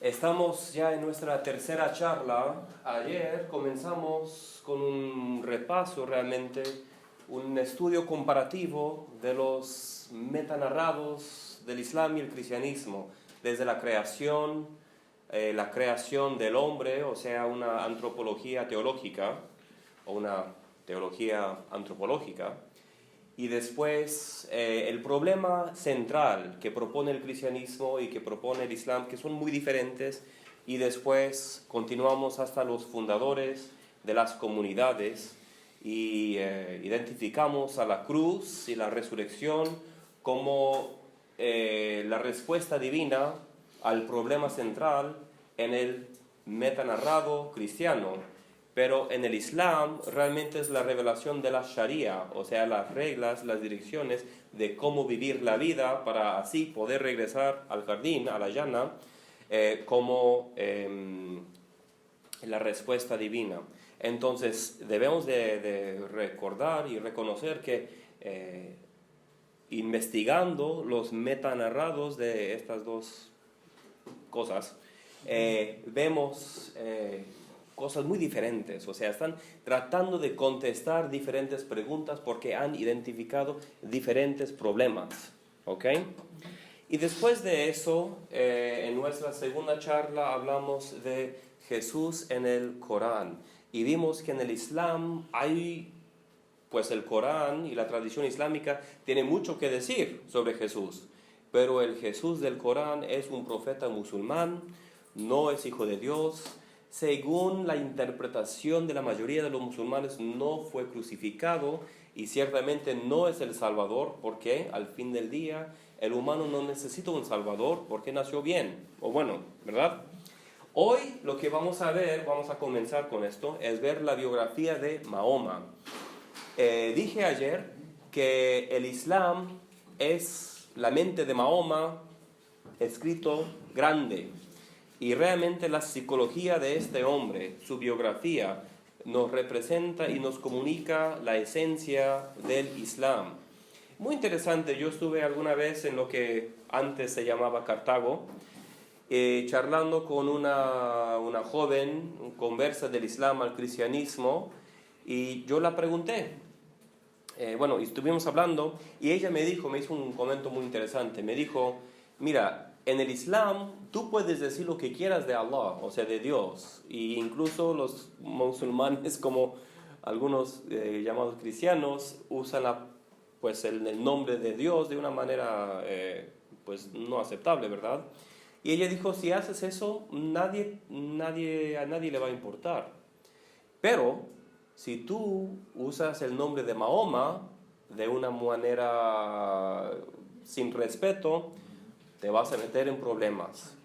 Estamos ya en nuestra tercera charla. Ayer comenzamos con un repaso realmente, un estudio comparativo de los metanarrados del Islam y el cristianismo, desde la creación del hombre, o sea, una antropología teológica o una teología antropológica, y después el problema central que propone el cristianismo y que propone el Islam, que son muy diferentes, y después continuamos hasta los fundadores de las comunidades y identificamos a la cruz y la resurrección como la respuesta divina al problema central en el metanarrado cristiano. Pero en el Islam realmente es la revelación de la Sharia, o sea, las reglas, las direcciones de cómo vivir la vida para así poder regresar al jardín, a la Jannah, como la respuesta divina. Entonces debemos de recordar y reconocer que investigando los metanarrados de estas dos cosas, vemos cosas muy diferentes, o sea, están tratando de contestar diferentes preguntas porque han identificado diferentes problemas, ¿ok? Y después de eso, en nuestra segunda charla hablamos de Jesús en el Corán y vimos que en el Islam pues el Corán y la tradición islámica tiene mucho que decir sobre Jesús, pero el Jesús del Corán es un profeta musulmán, no es hijo de Dios. Según la interpretación de la mayoría de los musulmanes, no fue crucificado y ciertamente no es el Salvador, porque al fin del día el humano no necesita un Salvador porque nació bien, o bueno, ¿verdad? Hoy lo que vamos a ver, vamos a comenzar con esto, es ver la biografía de Mahoma. Dije ayer que el Islam es la mente de Mahoma escrito grande. Y realmente la psicología de este hombre, su biografía, nos representa y nos comunica la esencia del Islam. Muy interesante, yo estuve alguna vez en lo que antes se llamaba Cartago, charlando con una joven, conversa del Islam al cristianismo, y yo la pregunté, y estuvimos hablando, y ella me hizo un comentario muy interesante, me dijo, mira, en el Islam tú puedes decir lo que quieras de Allah, o sea, de Dios, e incluso los musulmanes, como algunos llamados cristianos, usan el nombre de Dios de una manera no aceptable, ¿verdad? Y ella dijo, si haces eso, a nadie le va a importar. Pero si tú usas el nombre de Mahoma de una manera sin respeto, te vas a meter en problemas.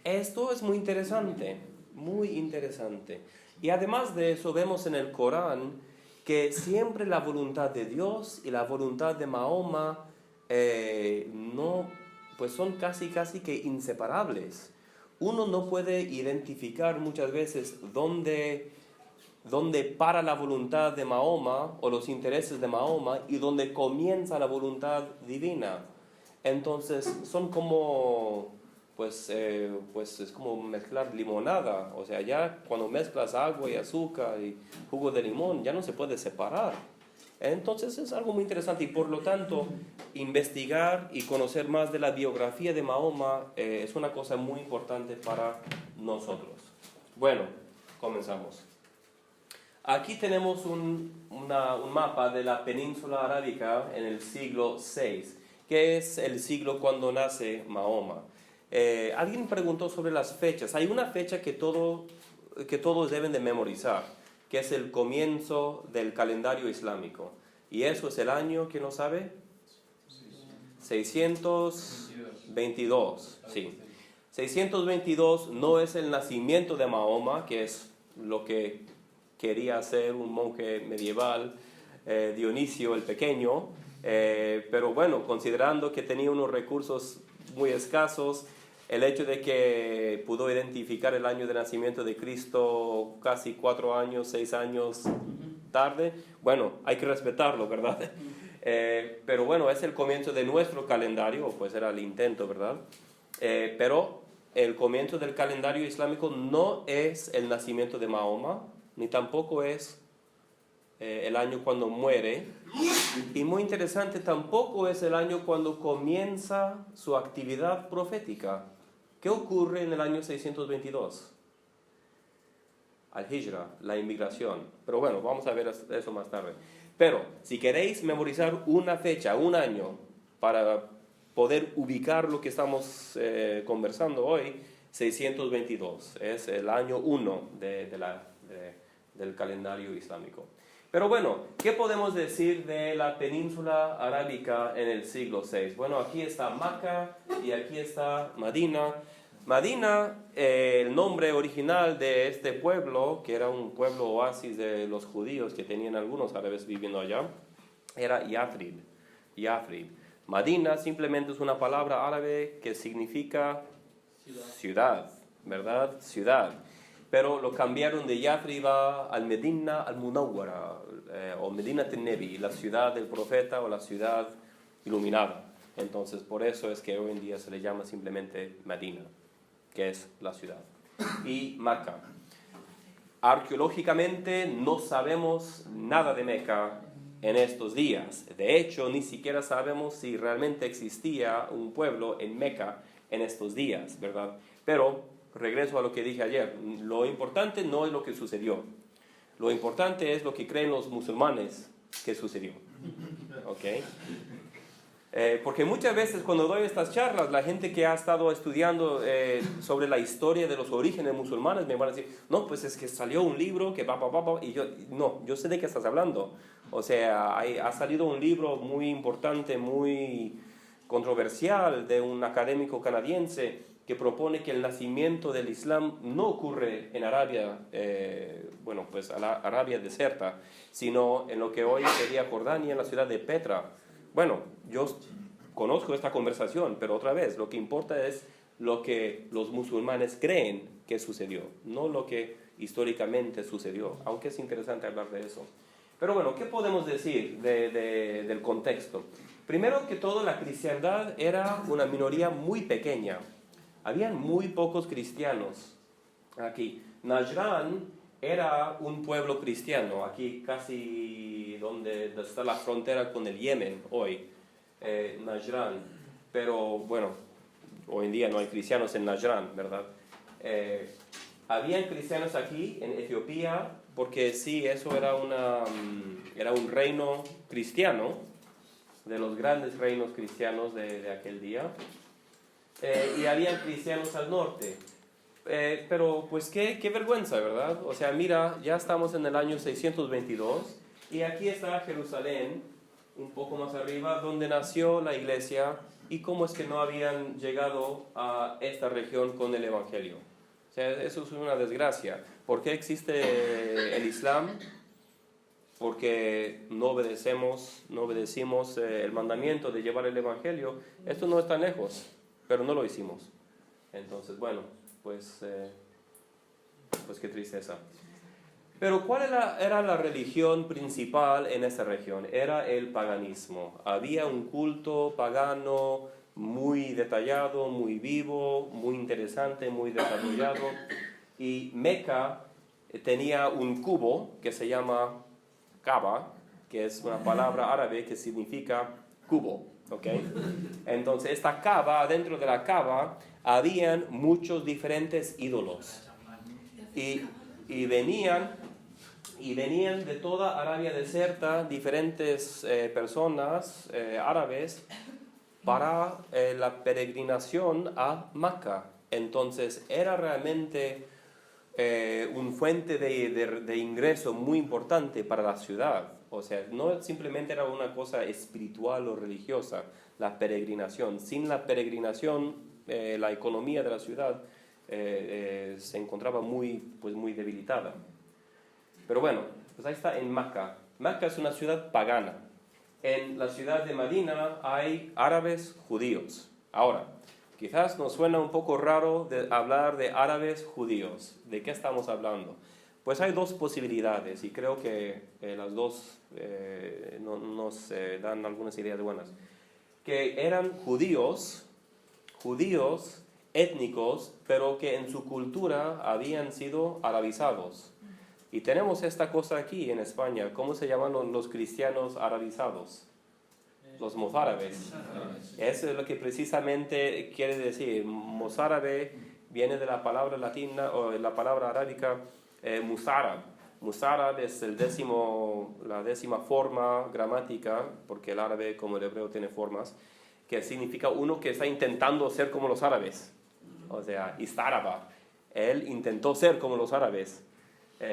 Esto es muy interesante, muy interesante. Y además de eso, vemos en el Corán que siempre la voluntad de Dios y la voluntad de Mahoma son casi que inseparables. Uno no puede identificar muchas veces dónde para la voluntad de Mahoma o los intereses de Mahoma y dónde comienza la voluntad divina. Entonces son como, es como mezclar limonada, o sea, ya cuando mezclas agua y azúcar y jugo de limón, ya no se puede separar. Entonces es algo muy interesante y por lo tanto investigar y conocer más de la biografía de Mahoma es una cosa muy importante para nosotros. Bueno, comenzamos. Aquí tenemos un mapa de la península arábica en el siglo VI. ¿Qué es el siglo cuando nace Mahoma? Alguien preguntó sobre las fechas. Hay una fecha que todos deben de memorizar, que es el comienzo del calendario islámico. Y eso es el año, ¿quién lo sabe? 622. Sí. 622 no es el nacimiento de Mahoma, que es lo que quería hacer un monje medieval, Dionisio el Pequeño. Pero bueno, considerando que tenía unos recursos muy escasos, el hecho de que pudo identificar el año de nacimiento de Cristo casi 6 años tarde, bueno, hay que respetarlo, ¿verdad? Pero bueno, es el comienzo de nuestro calendario, pues era el intento, ¿verdad? Pero el comienzo del calendario islámico no es el nacimiento de Mahoma, ni tampoco es el año cuando muere. Y muy interesante, tampoco es el año cuando comienza su actividad profética. ¿Qué ocurre en el año 622? Al-Hijra, la inmigración. Pero bueno, vamos a ver eso más tarde. Pero si queréis memorizar una fecha, un año, para poder ubicar lo que estamos conversando hoy, 622. Es el año 1 del calendario islámico. Pero bueno, ¿qué podemos decir de la península arábica en el siglo VI? Bueno, aquí está Meca y aquí está Medina. Medina, el nombre original de este pueblo, que era un pueblo oasis de los judíos que tenían algunos árabes viviendo allá, era Yathrib. Medina simplemente es una palabra árabe que significa ciudad, ¿verdad? Ciudad. Pero lo cambiaron de Yathrib al Medina al-Munawwara, o Medina al-Nebi, la ciudad del profeta o la ciudad iluminada. Entonces, por eso es que hoy en día se le llama simplemente Medina, que es la ciudad. Y Meca. Arqueológicamente no sabemos nada de Meca en estos días. De hecho, ni siquiera sabemos si realmente existía un pueblo en Meca en estos días, ¿verdad? Pero regreso a lo que dije ayer. Lo importante no es lo que sucedió. Lo importante es lo que creen los musulmanes que sucedió. ¿Ok? Porque muchas veces cuando doy estas charlas, la gente que ha estado estudiando sobre la historia de los orígenes musulmanes me van a decir, no, pues es que salió un libro que y yo sé de qué estás hablando. O sea, ha salido un libro muy importante, muy controversial de un académico canadiense que propone que el nacimiento del Islam no ocurre en Arabia, pues Arabia deserta, sino en lo que hoy sería Jordania, en la ciudad de Petra. Bueno, yo conozco esta conversación, pero otra vez, lo que importa es lo que los musulmanes creen que sucedió, no lo que históricamente sucedió, aunque es interesante hablar de eso. Pero bueno, ¿qué podemos decir del contexto? Primero que todo, la cristiandad era una minoría muy pequeña. Habían muy pocos cristianos aquí. Najrán era un pueblo cristiano, aquí casi donde está la frontera con el Yemen hoy, Najrán. Pero bueno, hoy en día no hay cristianos en Najrán, ¿verdad? Habían cristianos aquí en Etiopía, porque sí, eso era un reino cristiano, de los grandes reinos cristianos de aquel día. Y había cristianos al norte. Pero pues qué vergüenza, ¿verdad? O sea, mira, ya estamos en el año 622 y aquí está Jerusalén, un poco más arriba, donde nació la iglesia, y cómo es que no habían llegado a esta región con el Evangelio. O sea, eso es una desgracia. ¿Por qué existe el Islam? Porque no obedecimos el mandamiento de llevar el Evangelio. Esto no está lejos, pero no lo hicimos. Entonces, bueno, pues qué tristeza. Pero ¿cuál era la religión principal en esa región? Era el paganismo. Había un culto pagano muy detallado, muy vivo, muy interesante, muy desarrollado. Y Meca tenía un cubo que se llama Kaaba, que es una palabra árabe que significa cubo. ¿Okay? Entonces, esta Kaaba, dentro de la Kaaba, habían muchos diferentes ídolos. Y venían de toda Arabia deserta diferentes personas árabes para la peregrinación a Meca. Entonces, era realmente una fuente de ingreso muy importante para la ciudad. O sea, no simplemente era una cosa espiritual o religiosa, la peregrinación. Sin la peregrinación, la economía de la ciudad se encontraba muy debilitada. Pero bueno, pues ahí está en Meca. Meca es una ciudad pagana. En la ciudad de Medina hay árabes judíos. Ahora, quizás nos suena un poco raro hablar de árabes judíos. ¿De qué estamos hablando? Pues hay dos posibilidades y creo que las dos nos dan algunas ideas buenas. Que eran judíos étnicos, pero que en su cultura habían sido arabizados. Y tenemos esta cosa aquí en España. ¿Cómo se llaman los cristianos arabizados? Los mozárabes. Eso es lo que precisamente quiere decir. Mozárabe viene de la palabra latina o la palabra arábica musárab. Musárab es la décima forma gramática, porque el árabe como el hebreo tiene formas, que significa uno que está intentando ser como los árabes. O sea, istáraba. Él intentó ser como los árabes.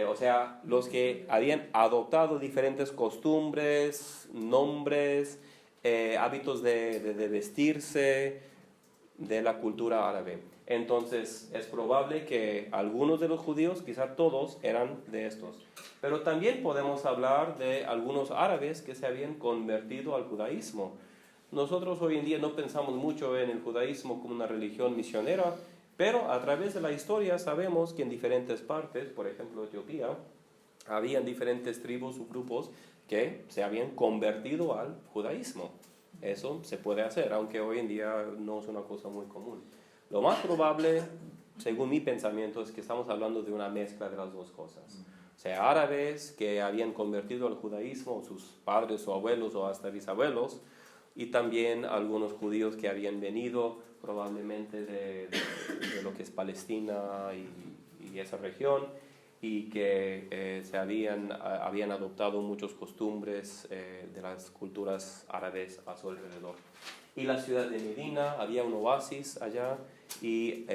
O sea, los que habían adoptado diferentes costumbres, nombres, hábitos de vestirse de la cultura árabe. Entonces, es probable que algunos de los judíos, quizás todos, eran de estos. Pero también podemos hablar de algunos árabes que se habían convertido al judaísmo. Nosotros hoy en día no pensamos mucho en el judaísmo como una religión misionera, pero a través de la historia sabemos que en diferentes partes, por ejemplo Etiopía, habían diferentes tribus o grupos que se habían convertido al judaísmo. Eso se puede hacer, aunque hoy en día no es una cosa muy común. Lo más probable, según mi pensamiento, es que estamos hablando de una mezcla de las dos cosas. O sea, árabes que habían convertido al judaísmo, sus padres o abuelos o hasta bisabuelos, y también algunos judíos que habían venido probablemente de lo que es Palestina y esa región, y que habían adoptado muchas costumbres de las culturas árabes a su alrededor. Y la ciudad de Medina, había un oasis allá y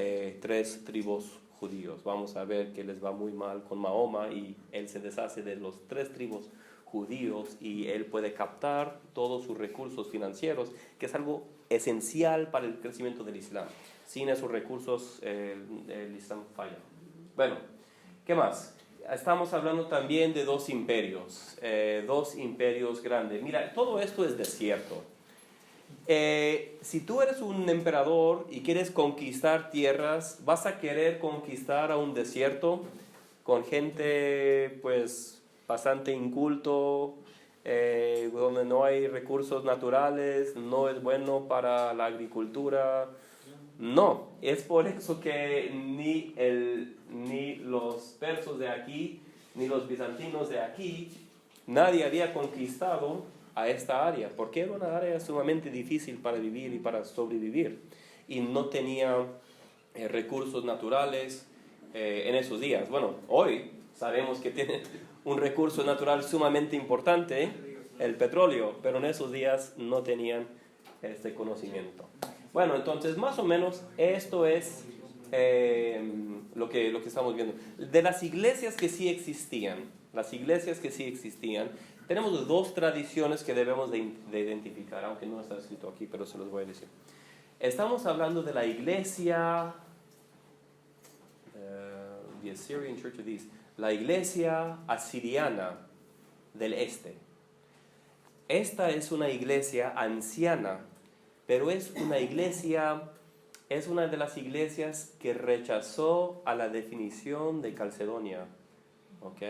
3 tribus judíos. Vamos a ver que les va muy mal con Mahoma y él se deshace de los 3 tribus judíos y él puede captar todos sus recursos financieros, que es algo esencial para el crecimiento del Islam. Sin esos recursos el Islam falla. Bueno, ¿qué más? Estamos hablando también de 2 imperios, 2 imperios grandes. Mira, todo esto es desierto. Si tú eres un emperador y quieres conquistar tierras, vas a querer conquistar a un desierto con gente pues bastante inculto, donde no hay recursos naturales, no es bueno para la agricultura. No, es por eso que ni los persos de aquí, ni los bizantinos de aquí, nadie había conquistado a esta área, porque era una área sumamente difícil para vivir y para sobrevivir, y no tenía recursos naturales en esos días. Bueno, hoy sabemos que tiene un recurso natural sumamente importante, el petróleo, pero en esos días no tenían este conocimiento. Bueno, entonces más o menos esto es lo que estamos viendo. De las iglesias que sí existían, tenemos 2 tradiciones que debemos de identificar, aunque no está escrito aquí, pero se los voy a decir. Estamos hablando de la iglesia, the Assyrian Church of the East, la iglesia asiriana del este. Esta es una iglesia anciana, pero es una de las iglesias que rechazó a la definición de Calcedonia, ¿ok?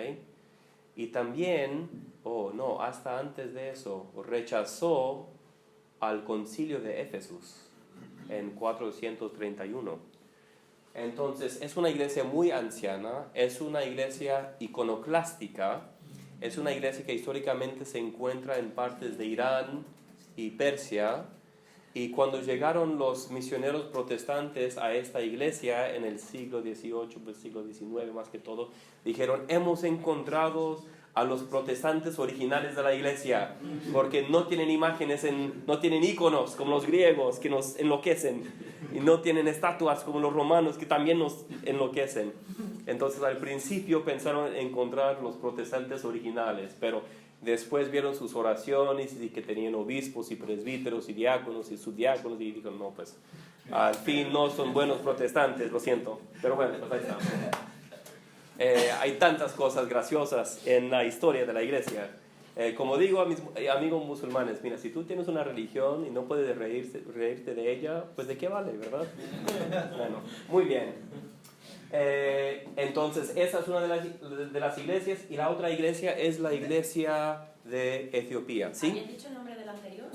Y también, hasta antes de eso, rechazó al concilio de Éfesos en 431. Entonces, es una iglesia muy anciana, es una iglesia iconoclástica, es una iglesia que históricamente se encuentra en partes de Irán y Persia, y cuando llegaron los misioneros protestantes a esta iglesia en el siglo XVIII, pues siglo XIX más que todo, dijeron, hemos encontrado a los protestantes originales de la iglesia, porque no tienen imágenes, no tienen íconos como los griegos que nos enloquecen, y no tienen estatuas como los romanos que también nos enloquecen. Entonces al principio pensaron encontrar los protestantes originales, pero después vieron sus oraciones y que tenían obispos y presbíteros y diáconos y subdiáconos y dijeron, no, pues al fin no son buenos protestantes, lo siento, pero bueno, pues ahí está. Hay tantas cosas graciosas en la historia de la iglesia. Como digo a mis amigos musulmanes, mira, si tú tienes una religión y no puedes reírte de ella, pues ¿de qué vale, verdad? Bueno, muy bien. Entonces, esa es una de las iglesias, y la otra iglesia es la iglesia de Etiopía, ¿sí? ¿Habían dicho el nombre de la anterior?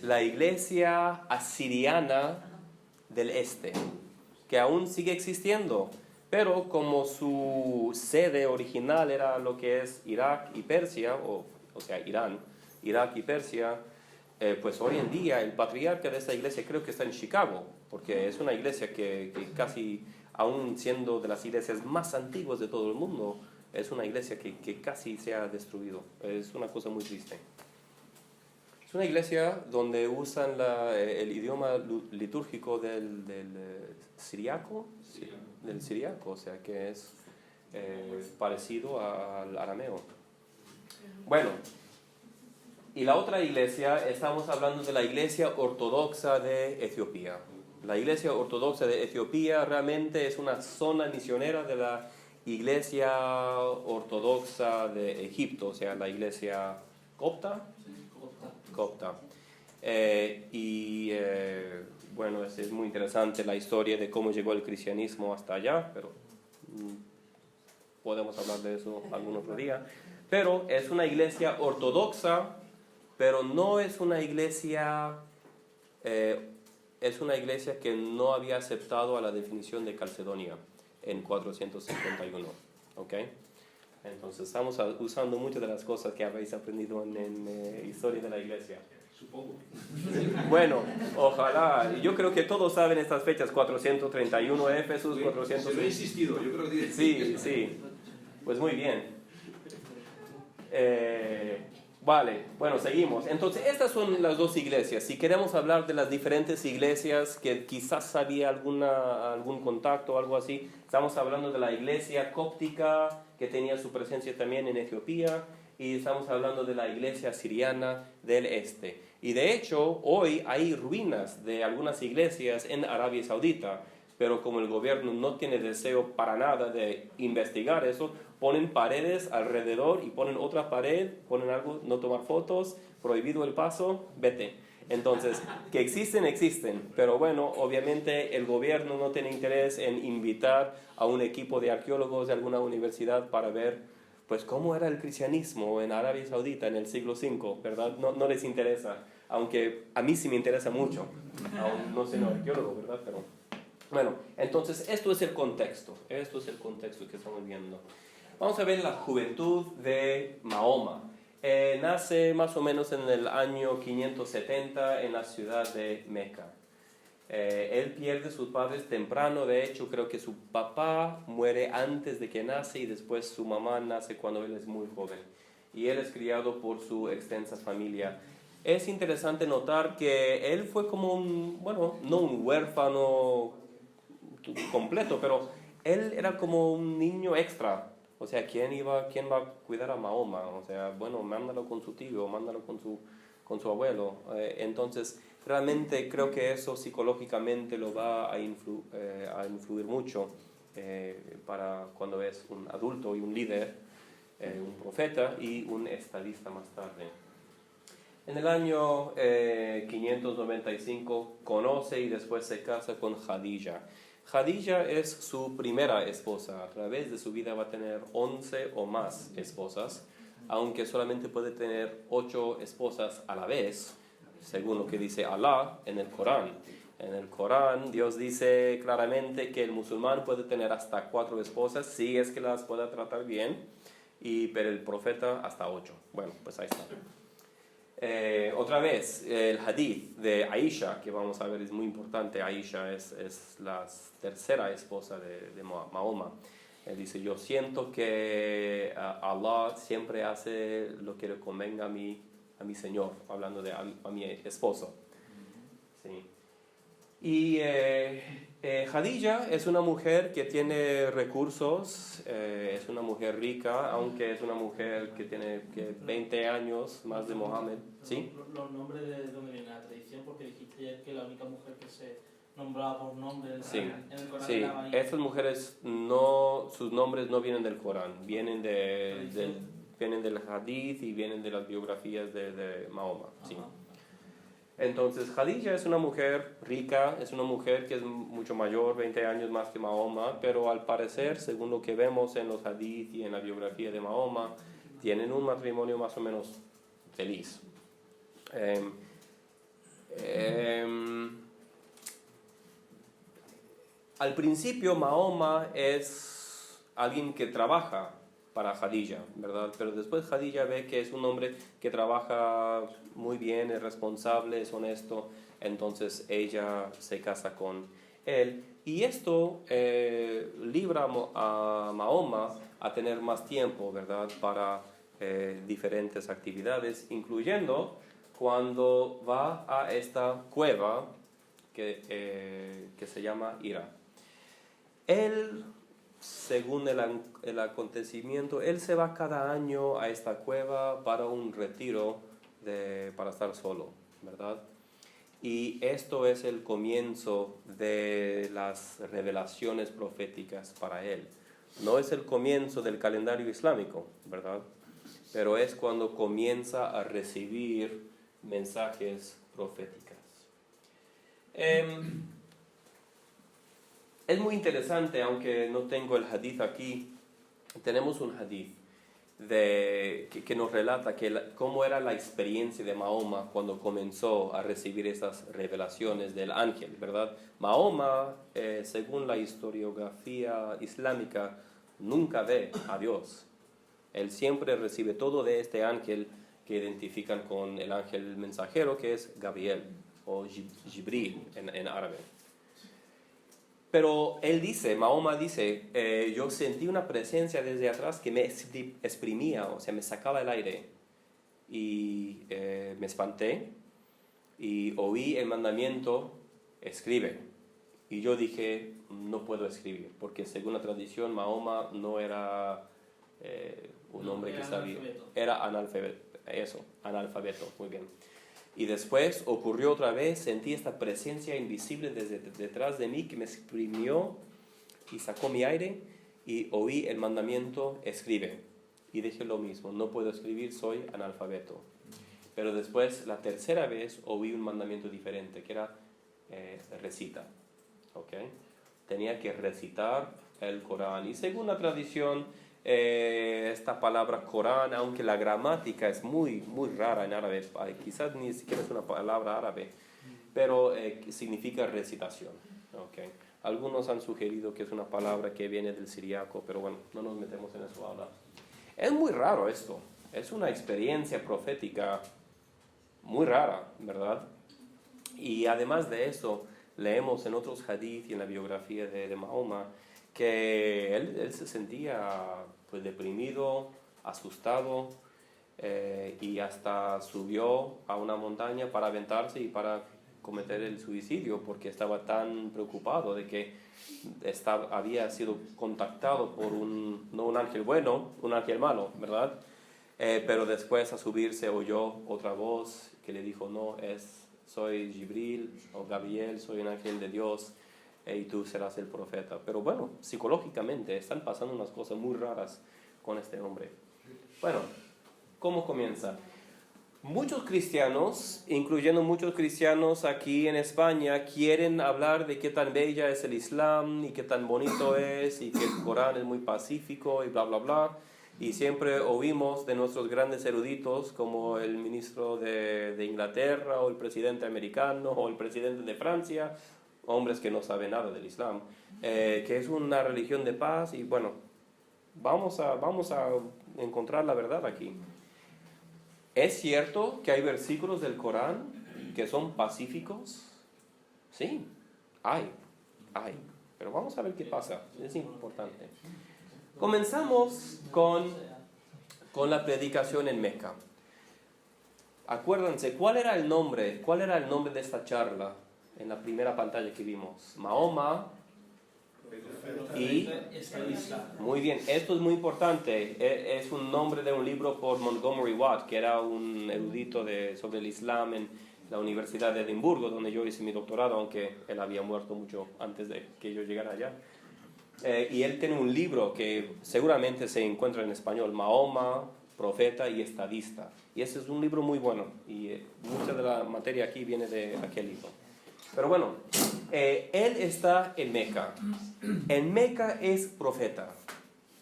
La iglesia asiriana del este. que aún sigue existiendo, pero como su sede original era lo que es Irak y Persia, o sea, Irán, Irak y Persia, pues hoy en día el patriarca de esta iglesia creo que está en Chicago, porque es una iglesia que casi, aún siendo de las iglesias más antiguas de todo el mundo, es una iglesia que casi se ha destruido. Es una cosa muy triste. Es una iglesia donde usan el idioma litúrgico del siriaco, o sea que es parecido al arameo. Bueno, y la otra iglesia, estamos hablando de la iglesia ortodoxa de Etiopía. La iglesia ortodoxa de Etiopía realmente es una zona misionera de la iglesia ortodoxa de Egipto, o sea, la iglesia copta. Bueno, es muy interesante la historia de cómo llegó el cristianismo hasta allá, pero podemos hablar de eso algún otro día. Pero es una iglesia ortodoxa, pero no es una iglesia, es una iglesia que no había aceptado a la definición de Calcedonia en 451, ¿ok? Entonces estamos usando muchas de las cosas que habéis aprendido en historia de la iglesia. Supongo. Bueno, ojalá. Yo creo que todos saben estas fechas, 431 Éfesos, 400... Se lo he insistido, yo creo que... Sí. Pues muy bien. Vale, bueno, seguimos. Entonces, estas son las dos iglesias. Si queremos hablar de las diferentes iglesias que quizás había algún contacto o algo así, estamos hablando de la iglesia cóptica que tenía su presencia también en Etiopía, y estamos hablando de la iglesia siriana del este. Y de hecho, hoy hay ruinas de algunas iglesias en Arabia Saudita, pero como el gobierno no tiene deseo para nada de investigar eso, ponen paredes alrededor y ponen otra pared, ponen algo, no tomar fotos, prohibido el paso, vete. Entonces, que existen, pero bueno, obviamente el gobierno no tiene interés en invitar a un equipo de arqueólogos de alguna universidad para ver pues cómo era el cristianismo en Arabia Saudita en el siglo V, ¿verdad? No les interesa, aunque a mí sí me interesa mucho, aún no soy un arqueólogo, ¿verdad? Pero bueno, entonces esto es el contexto que estamos viendo. Vamos a ver la juventud de Mahoma. Nace más o menos en el año 570 en la ciudad de Meca. Él pierde a sus padres temprano, de hecho creo que su papá muere antes de que nace y después su mamá nace cuando él es muy joven. Y él es criado por su extensa familia. Es interesante notar que él fue como no un huérfano completo, pero él era como un niño extra. O sea, ¿quién va a cuidar a Mahoma? O sea, bueno, mándalo con su tío, mándalo con su abuelo. Entonces, realmente creo que eso psicológicamente lo va a influir mucho para cuando es un adulto y un líder, un profeta y un estadista más tarde. En el año 595 conoce y después se casa con Khadija. Khadija es su primera esposa. A través de su vida va a tener 11 o más esposas, aunque solamente puede tener 8 esposas a la vez, según lo que dice Alá en el Corán. En el Corán Dios dice claramente que el musulmán puede tener hasta 4 esposas si es que las pueda tratar bien, pero el profeta hasta 8. Bueno, pues ahí está. Otra vez, el hadith de Aisha, que vamos a ver es muy importante. Aisha es la tercera esposa de Mahoma. Él dice, yo siento que Allah siempre hace lo que le convenga a mi Señor, hablando de a mi esposo. Sí. Y Khadija es una mujer que tiene recursos, es una mujer rica, aunque es una mujer que tiene 20 años más de Mohammed. ¿Sí? Los nombres de dónde viene la tradición, porque dijiste ayer que la única mujer que se nombraba por nombre en el Corán era María. Estas mujeres sus nombres no vienen del Corán, vienen del hadith y vienen de las biografías de Mahoma. Sí. Entonces, Khadija es una mujer rica, es una mujer que es mucho mayor, 20 años más que Mahoma, pero al parecer, según lo que vemos en los hadith y en la biografía de Mahoma, tienen un matrimonio más o menos feliz. al principio Mahoma es alguien que trabaja para Khadija, ¿verdad? Pero después Khadija ve que es un hombre que trabaja muy bien, es responsable, es honesto, entonces ella se casa con él. Y esto libra a Mahoma a tener más tiempo, ¿verdad? Para diferentes actividades, incluyendo cuando va a esta cueva que se llama Hira. Él, según el acontecimiento, él se va cada año a esta cueva para un retiro para estar solo, ¿verdad? Y esto es el comienzo de las revelaciones proféticas para él. No es el comienzo del calendario islámico, ¿verdad? Pero es cuando comienza a recibir mensajes proféticos. Es muy interesante, aunque no tengo el hadith aquí, tenemos un hadith que nos relata cómo era la experiencia de Mahoma cuando comenzó a recibir esas revelaciones del ángel, ¿verdad? Mahoma, según la historiografía islámica, nunca ve a Dios. Él siempre recibe todo de este ángel que identifican con el ángel mensajero, que es Gabriel o Jibril en árabe. Pero Mahoma dice, yo sentí una presencia desde atrás que me exprimía, o sea, me sacaba el aire. Y me espanté y oí el mandamiento, escribe. Y yo dije, no puedo escribir, porque según la tradición, Mahoma no era un hombre que sabía. Era analfabeto, muy bien. Y después ocurrió otra vez, sentí esta presencia invisible desde detrás de mí que me exprimió y sacó mi aire y oí el mandamiento, escribe. Y dije lo mismo, no puedo escribir, soy analfabeto. Pero después, la tercera vez, oí un mandamiento diferente, que era recita. ¿Okay? Tenía que recitar el Corán. Y según la tradición, esta palabra Corán, aunque la gramática es muy, muy rara en árabe, quizás ni siquiera es una palabra árabe, pero significa recitación. ¿Okay? Algunos han sugerido que es una palabra que viene del siríaco, pero bueno, no nos metemos en eso ahora. Es muy raro esto, es una experiencia profética muy rara, ¿verdad? Y además de eso, leemos en otros hadith y en la biografía de Mahoma que él se sentía pues deprimido, asustado, y hasta subió a una montaña para aventarse y para cometer el suicidio porque estaba tan preocupado de que había sido contactado por no un ángel bueno, un ángel malo, ¿verdad? Pero después a subirse oyó otra voz que le dijo, no, soy Jibril o Gabriel, soy un ángel de Dios, y tú serás el profeta. Pero bueno, psicológicamente están pasando unas cosas muy raras con este hombre. Bueno, ¿cómo comienza? Muchos cristianos, incluyendo muchos cristianos aquí en España, quieren hablar de qué tan bella es el Islam y qué tan bonito es y que el Corán es muy pacífico y bla, bla, bla. Y siempre oímos de nuestros grandes eruditos como el ministro de Inglaterra o el presidente americano o el presidente de Francia, hombres que no saben nada del Islam, que es una religión de paz y bueno, vamos a encontrar la verdad aquí. ¿Es cierto que hay versículos del Corán que son pacíficos? Sí, hay. Pero vamos a ver qué pasa, es importante. Comenzamos con la predicación en Meca. Acuérdense, ¿cuál era el nombre de esta charla en la primera pantalla que vimos? Mahoma y... Muy bien, esto es muy importante. Es un nombre de un libro por Montgomery Watt, que era un erudito sobre el Islam en la Universidad de Edimburgo, donde yo hice mi doctorado, aunque él había muerto mucho antes de que yo llegara allá. Y él tiene un libro que seguramente se encuentra en español, Mahoma, Profeta y Estadista. Y ese es un libro muy bueno y mucha de la materia aquí viene de aquel libro. Pero bueno, él está en Meca. En Meca es profeta,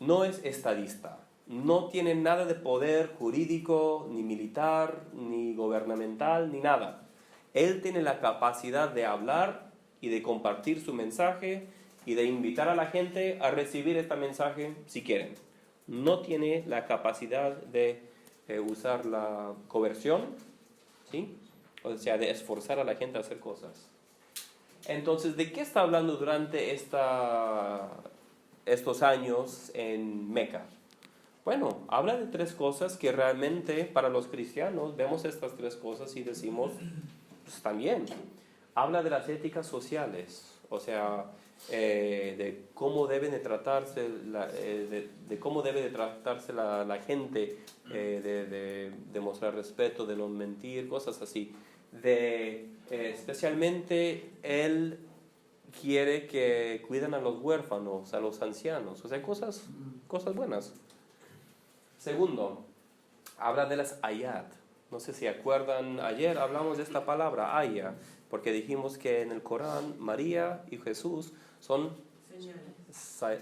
no es estadista. No tiene nada de poder jurídico, ni militar, ni gubernamental, ni nada. Él tiene la capacidad de hablar y de compartir su mensaje y de invitar a la gente a recibir este mensaje si quieren. No tiene la capacidad de usar la coerción, ¿sí? O sea, de esforzar a la gente a hacer cosas. Entonces, ¿de qué está hablando durante estos años en Meca? Bueno, habla de tres cosas que realmente para los cristianos vemos estas tres cosas y decimos, pues también. Habla de las éticas sociales, o sea, de cómo deben de tratarse de cómo debe de tratarse la gente, de mostrar respeto, de no mentir, cosas así. Especialmente él quiere que cuiden a los huérfanos, a los ancianos, o sea, cosas buenas. Segundo, habla de las ayat. No sé si acuerdan, ayer hablamos de esta palabra, aya, porque dijimos que en el Corán María y Jesús son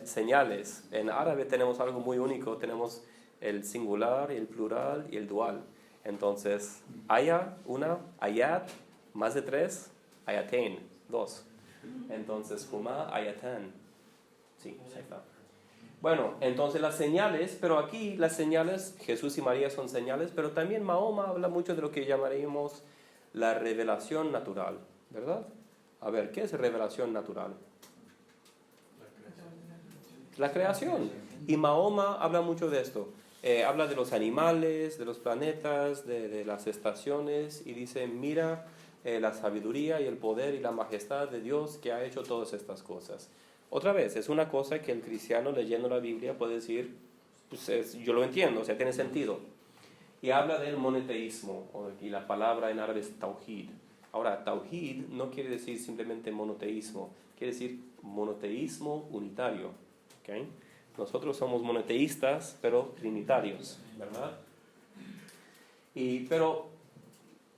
señales. En árabe tenemos algo muy único, tenemos el singular, el plural y el dual. Entonces, aya, una, ayat, más de tres, ayatain, dos. Entonces, huma, ayatan. Sí, ahí está. Bueno, entonces las señales, pero aquí las señales, Jesús y María son señales, pero también Mahoma habla mucho de lo que llamaríamos la revelación natural, ¿verdad? A ver, ¿qué es revelación natural? La creación. Y Mahoma habla mucho de esto. Habla de los animales, de los planetas, de las estaciones, y dice, mira la sabiduría y el poder y la majestad de Dios que ha hecho todas estas cosas. Otra vez, es una cosa que el cristiano leyendo la Biblia puede decir, pues yo lo entiendo, o sea, tiene sentido. Y habla del monoteísmo, y la palabra en árabe es tawhid. Ahora, tawhid no quiere decir simplemente monoteísmo, quiere decir monoteísmo unitario. ¿Okay? Nosotros somos monoteístas, pero trinitarios, ¿verdad? Pero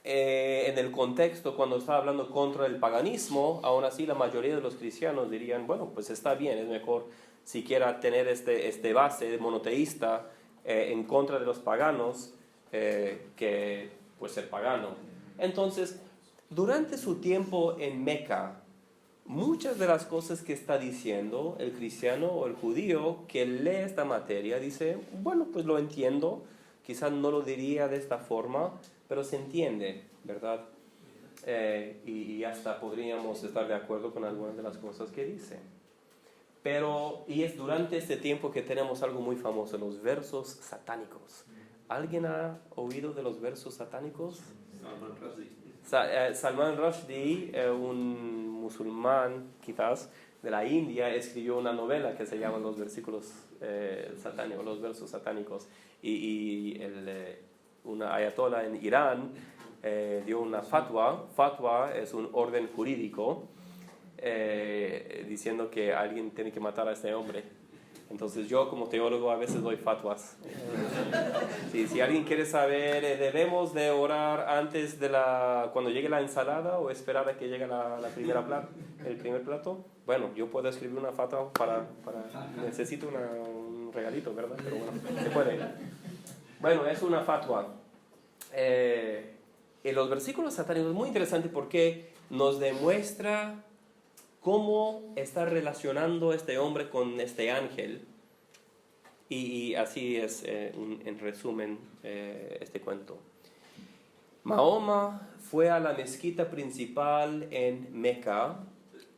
en el contexto, cuando está hablando contra el paganismo, aún así la mayoría de los cristianos dirían, bueno, pues está bien, es mejor siquiera tener este base monoteísta en contra de los paganos que pues ser pagano. Entonces, durante su tiempo en Meca, muchas de las cosas que está diciendo el cristiano o el judío que lee esta materia dice, bueno, pues lo entiendo, quizás no lo diría de esta forma, pero se entiende, ¿verdad? Y hasta podríamos estar de acuerdo con algunas de las cosas que dice. Y es durante este tiempo que tenemos algo muy famoso, los versos satánicos. ¿Alguien ha oído de los versos satánicos? Salman Rushdie, un musulmán quizás de la India, escribió una novela que se llama Los versículos satánicos, los versos satánicos, y una ayatollah en Irán dio una fatwa. Fatwa es un orden jurídico diciendo que alguien tiene que matar a este hombre. Entonces yo como teólogo a veces doy fatwas. Si alguien quiere saber, ¿debemos de orar antes de cuando llegue la ensalada o esperar a que llegue el primer plato? Bueno, yo puedo escribir una fatwa necesito un regalito, ¿verdad? Pero bueno, se puede. Bueno, es una fatwa. En los versículos satánicos es muy interesante porque nos demuestra cómo está relacionando este hombre con este ángel. Y así es, en resumen, este cuento. Mahoma fue a la mezquita principal en Meca,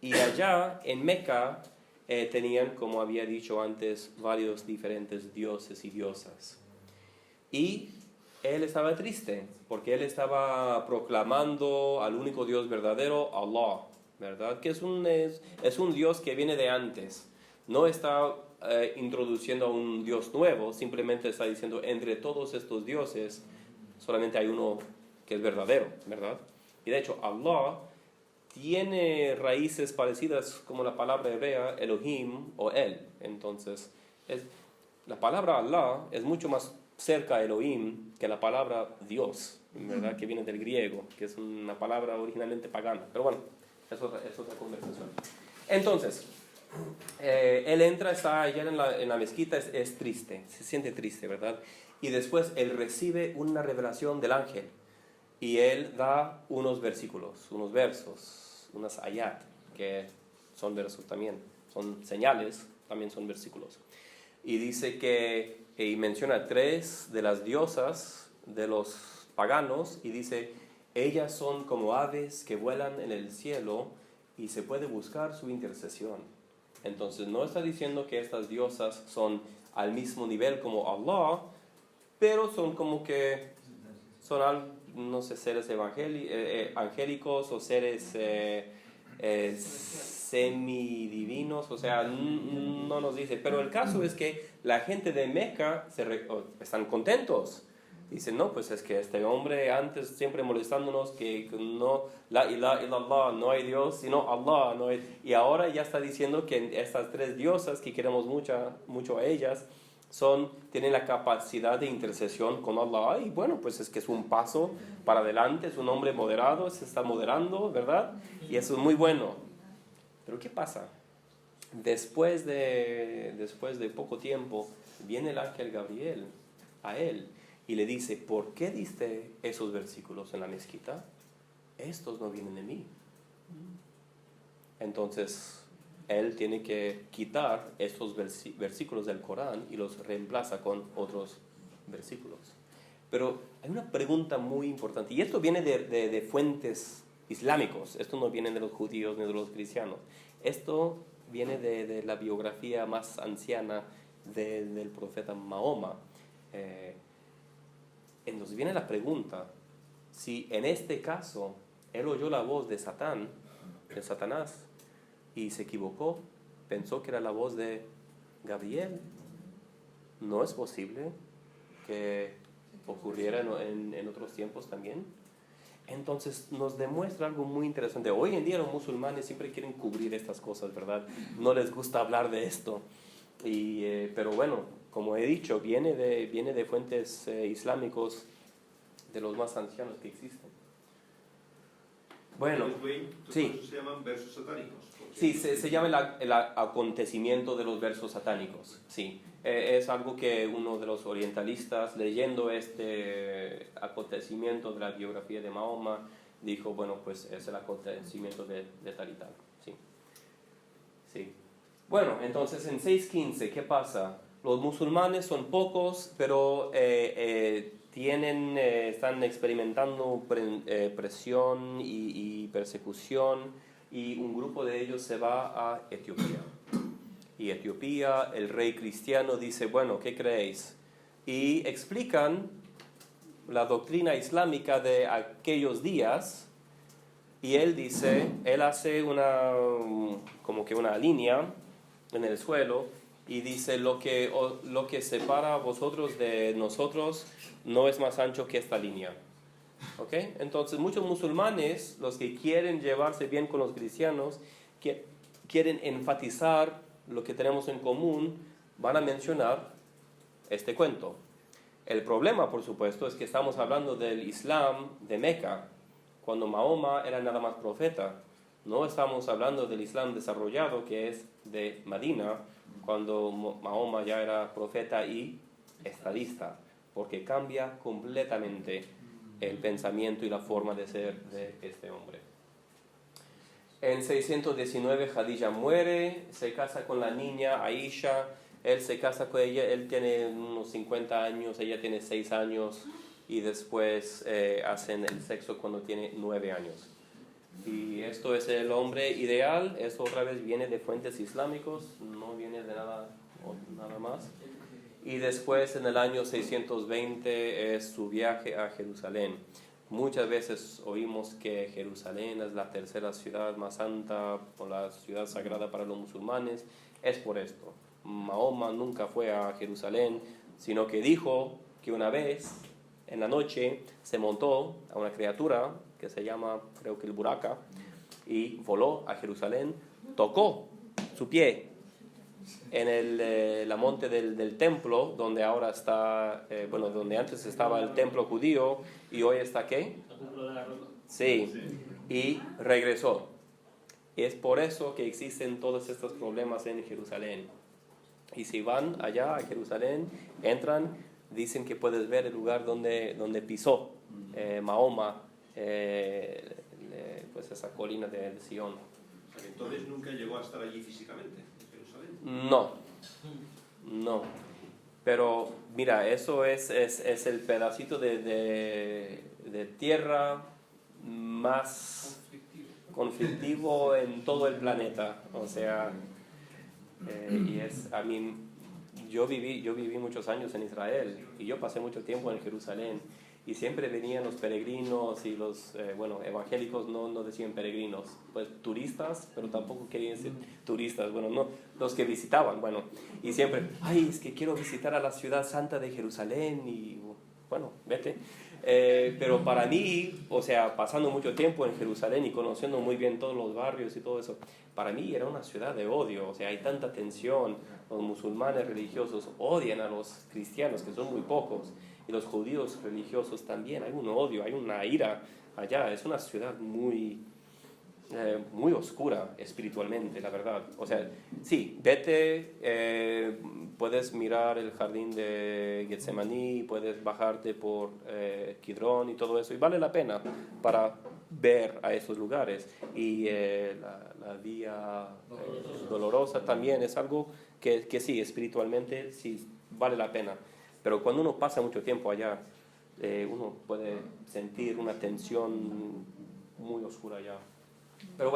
y allá en Meca tenían, como había dicho antes, varios diferentes dioses y diosas. Y él estaba triste, porque él estaba proclamando al único Dios verdadero, Allah, ¿verdad? Que es un Dios que viene de antes. No está introduciendo a un Dios nuevo, simplemente está diciendo, entre todos estos dioses, solamente hay uno que es verdadero, ¿verdad? Y de hecho, Allah tiene raíces parecidas como la palabra hebrea, Elohim o El. Entonces, la palabra Allah es mucho más cerca a Elohim que la palabra Dios, ¿verdad? Que viene del griego, que es una palabra originalmente pagana. Pero bueno, es otra conversación. Entonces, él entra, está allá en la mezquita, es triste, se siente triste, ¿verdad? Y después él recibe una revelación del ángel y él da unos versículos, unos versos, unas ayat, que son versos también, son señales, también son versículos. Y dice que, y menciona 3 de las diosas de los paganos, y dice, ellas son como aves que vuelan en el cielo y se puede buscar su intercesión. Entonces no está diciendo que estas diosas son al mismo nivel como Allah, pero son como que son, no sé, seres angélicos o seres semidivinos, o sea, no nos dice. Pero el caso es que la gente de Meca están contentos. Dicen, no, pues es que este hombre antes siempre molestándonos que no, la ilaha illallah, no hay Dios, sino Allah, no hay, y ahora ya está diciendo que estas 3 diosas, que queremos mucho a ellas, tienen la capacidad de intercesión con Allah, y bueno, pues es que es un paso para adelante, es un hombre moderado, se está moderando, ¿verdad? Y eso es muy bueno. Pero ¿qué pasa? Después de poco tiempo, viene el ángel Gabriel a él y le dice, ¿por qué diste esos versículos en la mezquita? Estos no vienen de mí. Entonces, él tiene que quitar estos versículos del Corán y los reemplaza con otros versículos. Pero hay una pregunta muy importante, y esto viene de fuentes islámicos, esto no viene de los judíos ni de los cristianos, esto viene de la biografía más anciana del profeta Mahoma. Entonces viene la pregunta, si en este caso él oyó la voz de Satanás, y se equivocó, pensó que era la voz de Gabriel, ¿no es posible que ocurriera en otros tiempos también? Entonces nos demuestra algo muy interesante. Hoy en día los musulmanes siempre quieren cubrir estas cosas, ¿verdad? No les gusta hablar de esto. Pero bueno, como he dicho, viene de fuentes islámicos, de los más ancianos que existen. Bueno, sí. Se llaman versos satánicos. Sí, se llama el acontecimiento de los versos satánicos, sí. Es algo que uno de los orientalistas, leyendo este acontecimiento de la biografía de Mahoma, dijo, bueno, pues es el acontecimiento de tal y tal, sí. Sí. Bueno, entonces en 6.15, ¿qué pasa? Los musulmanes son pocos, pero están experimentando presión y persecución, y un grupo de ellos se va a Etiopía. Y Etiopía, el rey cristiano dice, bueno, ¿qué creéis? Y explican la doctrina islámica de aquellos días, y él hace como que una línea en el suelo, y dice, lo que separa a vosotros de nosotros no es más ancho que esta línea. ¿Okay? Entonces muchos musulmanes, los que quieren llevarse bien con los cristianos, quieren enfatizar lo que tenemos en común, van a mencionar este cuento. El problema, por supuesto, es que estamos hablando del Islam de Meca, cuando Mahoma era nada más profeta. No estamos hablando del Islam desarrollado, que es de Medina, cuando Mahoma ya era profeta y estadista, porque cambia completamente el pensamiento y la forma de ser de este hombre. En 619 Khadija muere, se casa con la niña Aisha, él se casa con ella, él tiene unos 50 años, ella tiene 6 años, y después hacen el sexo cuando tiene 9 años. Y esto es el hombre ideal, eso otra vez viene de fuentes islámicos, no viene de nada más. Y después en el año 620 es su viaje a Jerusalén. Muchas veces oímos que Jerusalén es la tercera ciudad más santa o la ciudad sagrada para los musulmanes. Es por esto. Mahoma nunca fue a Jerusalén, sino que dijo que una vez en la noche se montó a una criatura que se llama, creo que el Buraka, y voló a Jerusalén, tocó su pie en la monte del templo, donde ahora está, donde antes estaba el templo judío, y hoy está ¿qué? La cúpula de la roca. Sí, y regresó. Y es por eso que existen todos estos problemas en Jerusalén. Y si van allá a Jerusalén, entran, dicen que puedes ver el lugar donde pisó Mahoma, pues esa colina de Sion. Entonces nunca llegó a estar allí físicamente, en Jerusalén. No. Pero mira, eso es el pedacito de tierra más conflictivo en todo el planeta. O sea, y a mí, yo viví muchos años en Israel y yo pasé mucho tiempo en Jerusalén. Y siempre venían los peregrinos y los, evangélicos no decían peregrinos, pues turistas, pero tampoco querían ser turistas, no, los que visitaban, y siempre, es que quiero visitar a la ciudad santa de Jerusalén y, vete. Pero para mí, o sea, pasando mucho tiempo en Jerusalén y conociendo muy bien todos los barrios y todo eso, para mí era una ciudad de odio, o sea, hay tanta tensión, los musulmanes religiosos odian a los cristianos, que son muy pocos, y los judíos religiosos también, hay un odio, hay una ira allá, es una ciudad muy oscura espiritualmente, la verdad. O sea, sí, vete, puedes mirar el jardín de Getsemaní, puedes bajarte por Kidrón y todo eso, y vale la pena para ver a esos lugares. Y la vía dolorosa también es algo que sí, espiritualmente sí vale la pena. Pero cuando uno pasa mucho tiempo allá, uno puede sentir una tensión muy oscura allá. Pero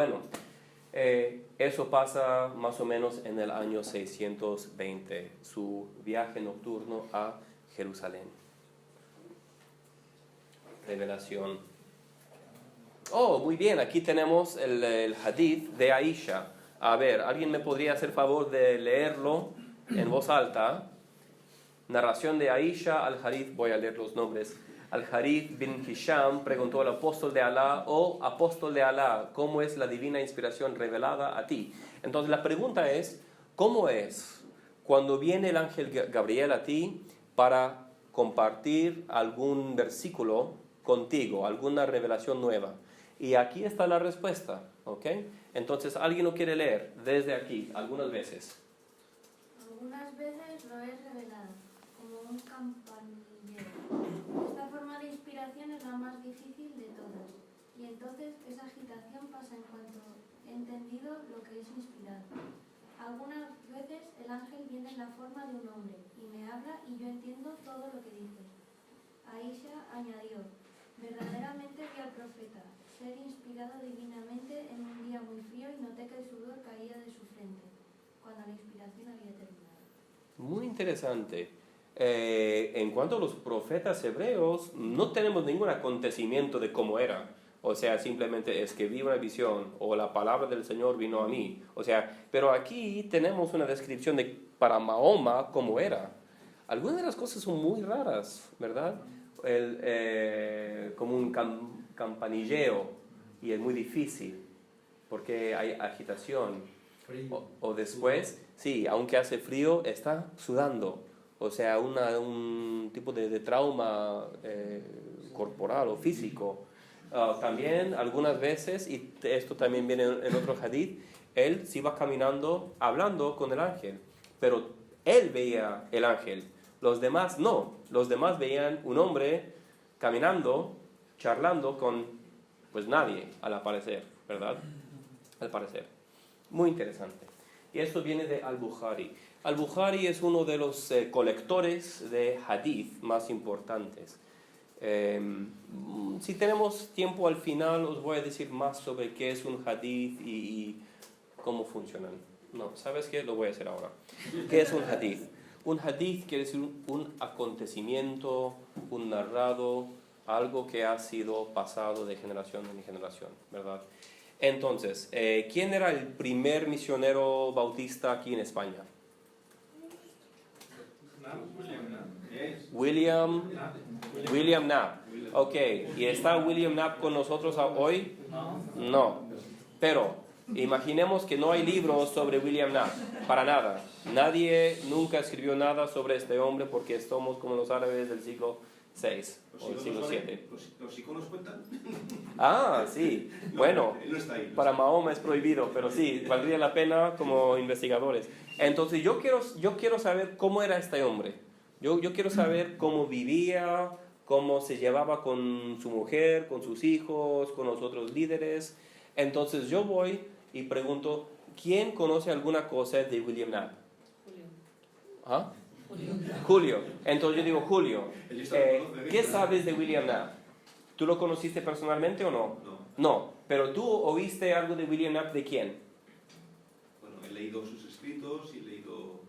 eso pasa más o menos en el año 620, su viaje nocturno a Jerusalén. Revelación. Muy bien, aquí tenemos el hadith de Aisha. A ver, ¿alguien me podría hacer favor de leerlo en voz alta? Narración de Aisha al-Harith, voy a leer los nombres. Al-Harith bin Hisham preguntó al apóstol de Alá, apóstol de Alá, ¿cómo es la divina inspiración revelada a ti? Entonces la pregunta es, ¿cómo es cuando viene el ángel Gabriel a ti para compartir algún versículo contigo, alguna revelación nueva? Y aquí está la respuesta, ¿ok? Entonces, ¿alguien lo quiere leer desde aquí, algunas veces? Algunas veces lo es revelado, como un campanillero. Esta forma de inspiración es la más difícil de todas, y entonces esa agitación pasa en cuanto he entendido lo que es inspirado. Algunas veces el ángel viene en la forma de un hombre, y me habla y yo entiendo todo lo que dice. Aisha añadió, verdaderamente vi al profeta ser inspirado divinamente en un día muy frío y noté que el sudor caía de su frente, cuando la inspiración había terminado. Muy interesante. En cuanto a los profetas hebreos, no tenemos ningún acontecimiento de cómo era. O sea, simplemente es que vi una visión o la palabra del Señor vino a mí. O sea, pero aquí tenemos una descripción de para Mahoma cómo era. Algunas de las cosas son muy raras, ¿verdad? Como un campanilleo, y es muy difícil porque hay agitación. O después, sí, aunque hace frío, está sudando. O sea, un tipo de trauma corporal o físico. También algunas veces, y esto también viene en otro hadith, él se iba caminando, hablando con el ángel, pero él veía el ángel, los demás no. Los demás veían un hombre caminando, charlando con, pues nadie, al parecer, ¿verdad? Al parecer. Muy interesante. Y esto viene de Al-Bukhari. Al-Bukhari es uno de los colectores de hadith más importantes. Si tenemos tiempo al final, os voy a decir más sobre qué es un hadith y cómo funcionan. No, ¿sabes qué? Lo voy a hacer ahora. ¿Qué es un hadith? Un hadith quiere decir un acontecimiento, un narrado, algo que ha sido pasado de generación en generación, ¿verdad? Entonces, ¿quién era el primer misionero bautista aquí en España? William Knapp. Ok, ¿y está William Knapp con nosotros hoy? No. Pero imaginemos que no hay libros sobre William Knapp, para nada. Nadie nunca escribió nada sobre este hombre porque somos como los árabes del siglo VI o del siglo VII. ¿Los iconos cuentan? Sí. No, bueno, no está ahí, para Mahoma es prohibido, pero sí, valdría la pena como investigadores. Entonces yo quiero saber cómo era este hombre. Yo quiero saber cómo vivía, cómo se llevaba con su mujer, con sus hijos, con los otros líderes. Entonces yo voy y pregunto, ¿quién conoce alguna cosa de William Knapp? ¿Ah? Julio. Entonces yo digo, Julio, ¿qué sabes de William Knapp? ¿Tú lo conociste personalmente o no? No. No, pero tú oíste algo de William Knapp, ¿de quién? Bueno, he leído sus escritos y he leído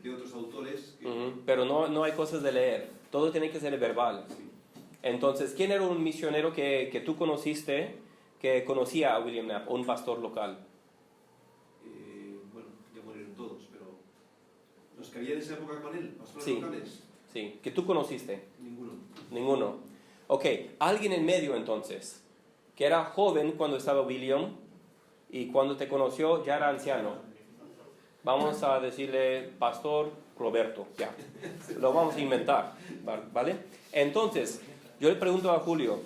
de otros autores. Pero no hay cosas de leer, todo tiene que ser verbal. Sí. Entonces, ¿quién era un misionero que tú conociste, que conocía a William Knapp, o un pastor local? Bueno, ya murieron todos, pero los que había en esa época con él, pastores Sí. locales, Sí, que tú conociste. ninguno. Ninguno. Ok, alguien en medio entonces, que era joven cuando estaba William y cuando te conoció ya era anciano. Vamos a decirle Pastor Roberto, ya. Lo vamos a inventar, ¿vale? Entonces, yo le pregunto a Julio,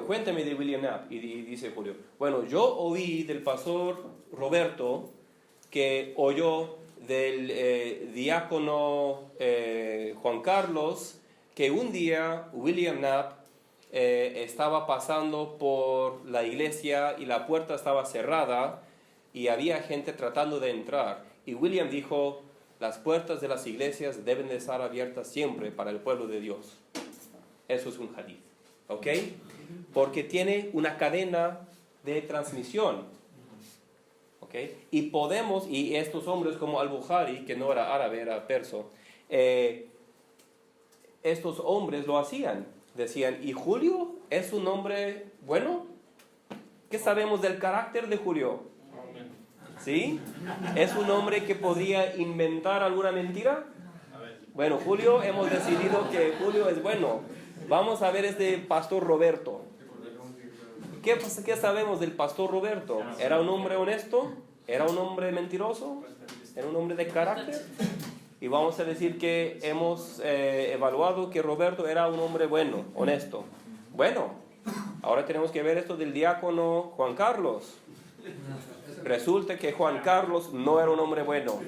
cuéntame de William Knapp. Y dice Julio, bueno, yo oí del Pastor Roberto que oyó del diácono Juan Carlos que un día William Knapp estaba pasando por la iglesia y la puerta estaba cerrada y había gente tratando de entrar. Y William dijo, las puertas de las iglesias deben de estar abiertas siempre para el pueblo de Dios. Eso es un hadith, ¿ok? Porque tiene una cadena de transmisión, ¿ok? Y estos hombres como Al-Bukhari, que no era árabe, era perso, estos hombres lo hacían. Decían, ¿y Julio es un hombre bueno? ¿Qué sabemos del carácter de Julio? ¿Sí? ¿Es un hombre que podría inventar alguna mentira? Bueno, Julio, hemos decidido que Julio es bueno. Vamos a ver este Pastor Roberto. ¿Qué sabemos del Pastor Roberto? ¿Era un hombre honesto? ¿Era un hombre mentiroso? ¿Era un hombre de carácter? Y vamos a decir que hemos evaluado que Roberto era un hombre bueno, honesto. Bueno, ahora tenemos que ver esto del diácono Juan Carlos. Resulta que Juan Carlos no era un hombre bueno.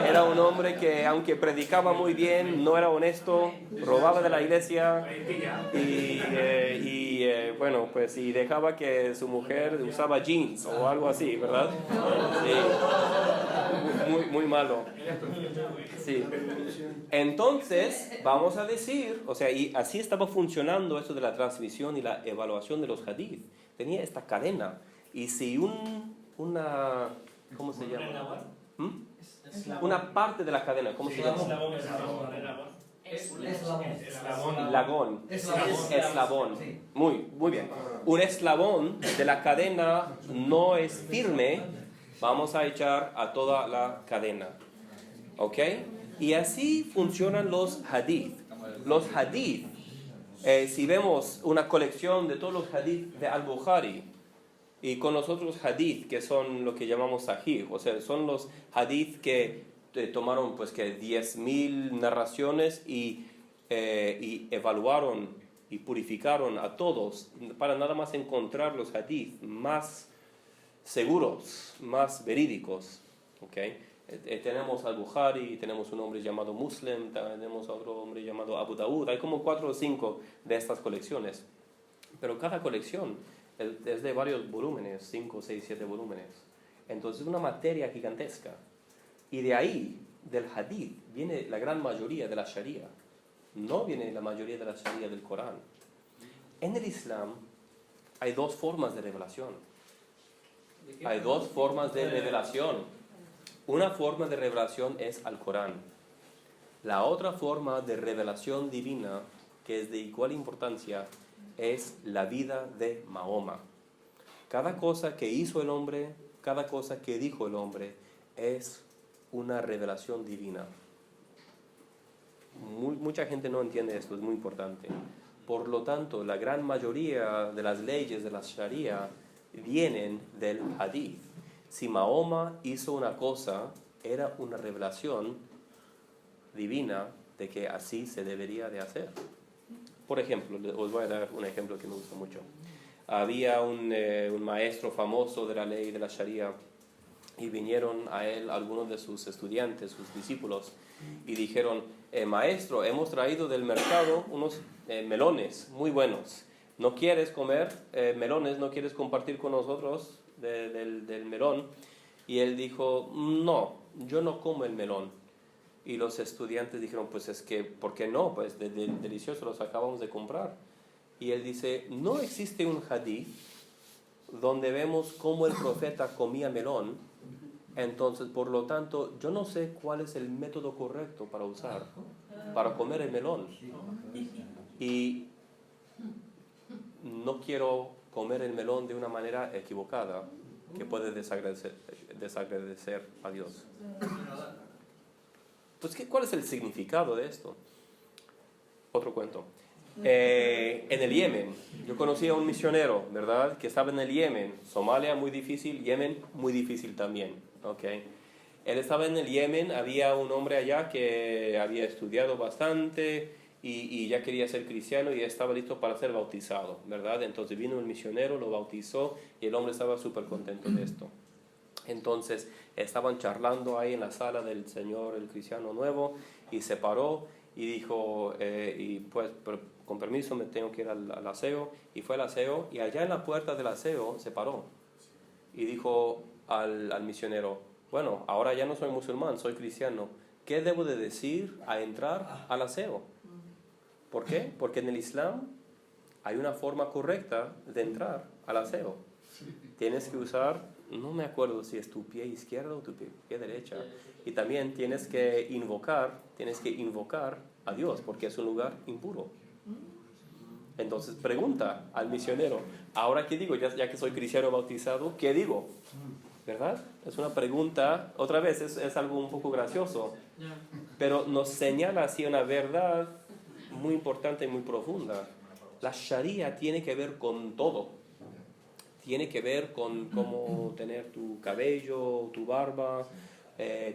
Era un hombre que, aunque predicaba muy bien, no era honesto, robaba de la iglesia y dejaba que su mujer usaba jeans o algo así, ¿verdad? Sí. Muy malo. Sí. Entonces, vamos a decir, y así estaba funcionando eso de la transmisión y la evaluación de los hadith. Tenía esta cadena. Y si una, ¿cómo se llama? Una parte de la cadena, ¿cómo se llama? Eslabón. Muy bien. Un eslabón de la cadena no es firme, vamos a echar a toda la cadena. ¿Ok? Y así funcionan los hadith. Los hadith, si vemos una colección de todos los hadith de Al-Bukhari, y con los otros hadith, que son lo que llamamos sahih, o sea, son los hadith que tomaron pues que 10.000 narraciones y evaluaron y purificaron a todos para nada más encontrar los hadith más seguros, más verídicos. ¿Okay? Tenemos al-Bukhari, tenemos un hombre llamado Muslim, tenemos otro hombre llamado Abu Dawud, hay como 4 o 5 de estas colecciones, pero cada colección es de varios volúmenes, 5, 6, 7 volúmenes. Entonces es una materia gigantesca. Y de ahí, del hadith, viene la gran mayoría de la sharia. No viene la mayoría de la sharia del Corán. En el Islam hay 2 formas de revelación. Hay 2 formas de revelación. Una forma de revelación es al Corán. La otra forma de revelación divina, que es de igual importancia, es la vida de Mahoma. Cada cosa que hizo el hombre, cada cosa que dijo el hombre, es una revelación divina. Mucha gente no entiende esto, es muy importante. Por lo tanto, la gran mayoría de las leyes de la Sharia vienen del hadith. Si Mahoma hizo una cosa, era una revelación divina de que así se debería de hacer. Por ejemplo, os voy a dar un ejemplo que me gusta mucho. Había un maestro famoso de la ley de la Sharia y vinieron a él algunos de sus estudiantes, sus discípulos, y dijeron, maestro, hemos traído del mercado unos melones muy buenos. ¿No quieres comer melones? ¿No quieres compartir con nosotros del melón. Y él dijo, no, yo no como el melón. Y los estudiantes dijeron, pues es que, ¿por qué no? Pues delicioso, los acabamos de comprar. Y él dice, no existe un hadith donde vemos cómo el profeta comía melón. Entonces, por lo tanto, yo no sé cuál es el método correcto para usar, para comer el melón. Y no quiero comer el melón de una manera equivocada, que puede desagradecer a Dios. Pues, ¿cuál es el significado de esto? Otro cuento. En el Yemen, yo conocí a un misionero, ¿verdad? Que estaba en el Yemen. Somalia muy difícil, Yemen muy difícil también, ¿ok? Él estaba en el Yemen, había un hombre allá que había estudiado bastante y ya quería ser cristiano y estaba listo para ser bautizado, ¿verdad? Entonces vino el misionero, lo bautizó y el hombre estaba súper contento de esto. Entonces estaban charlando ahí en la sala del Señor, el cristiano nuevo, y se paró y dijo, y pues con permiso me tengo que ir al aseo, y fue al aseo, y allá en la puerta del aseo se paró y dijo al misionero, bueno, ahora ya no soy musulmán, soy cristiano, ¿qué debo de decir a entrar al aseo? ¿Por qué? Porque en el Islam hay una forma correcta de entrar al aseo. Tienes que usar, no me acuerdo si es tu pie izquierdo o tu pie derecha, y también tienes que invocar a Dios, porque es un lugar impuro. Entonces pregunta al misionero, ¿ahora qué digo? Ya que soy cristiano bautizado, ¿qué digo? ¿Verdad? Es una pregunta, otra vez, es algo un poco gracioso, pero nos señala así una verdad muy importante y muy profunda. La Sharia tiene que ver con todo. Tiene que ver con cómo tener tu cabello, tu barba,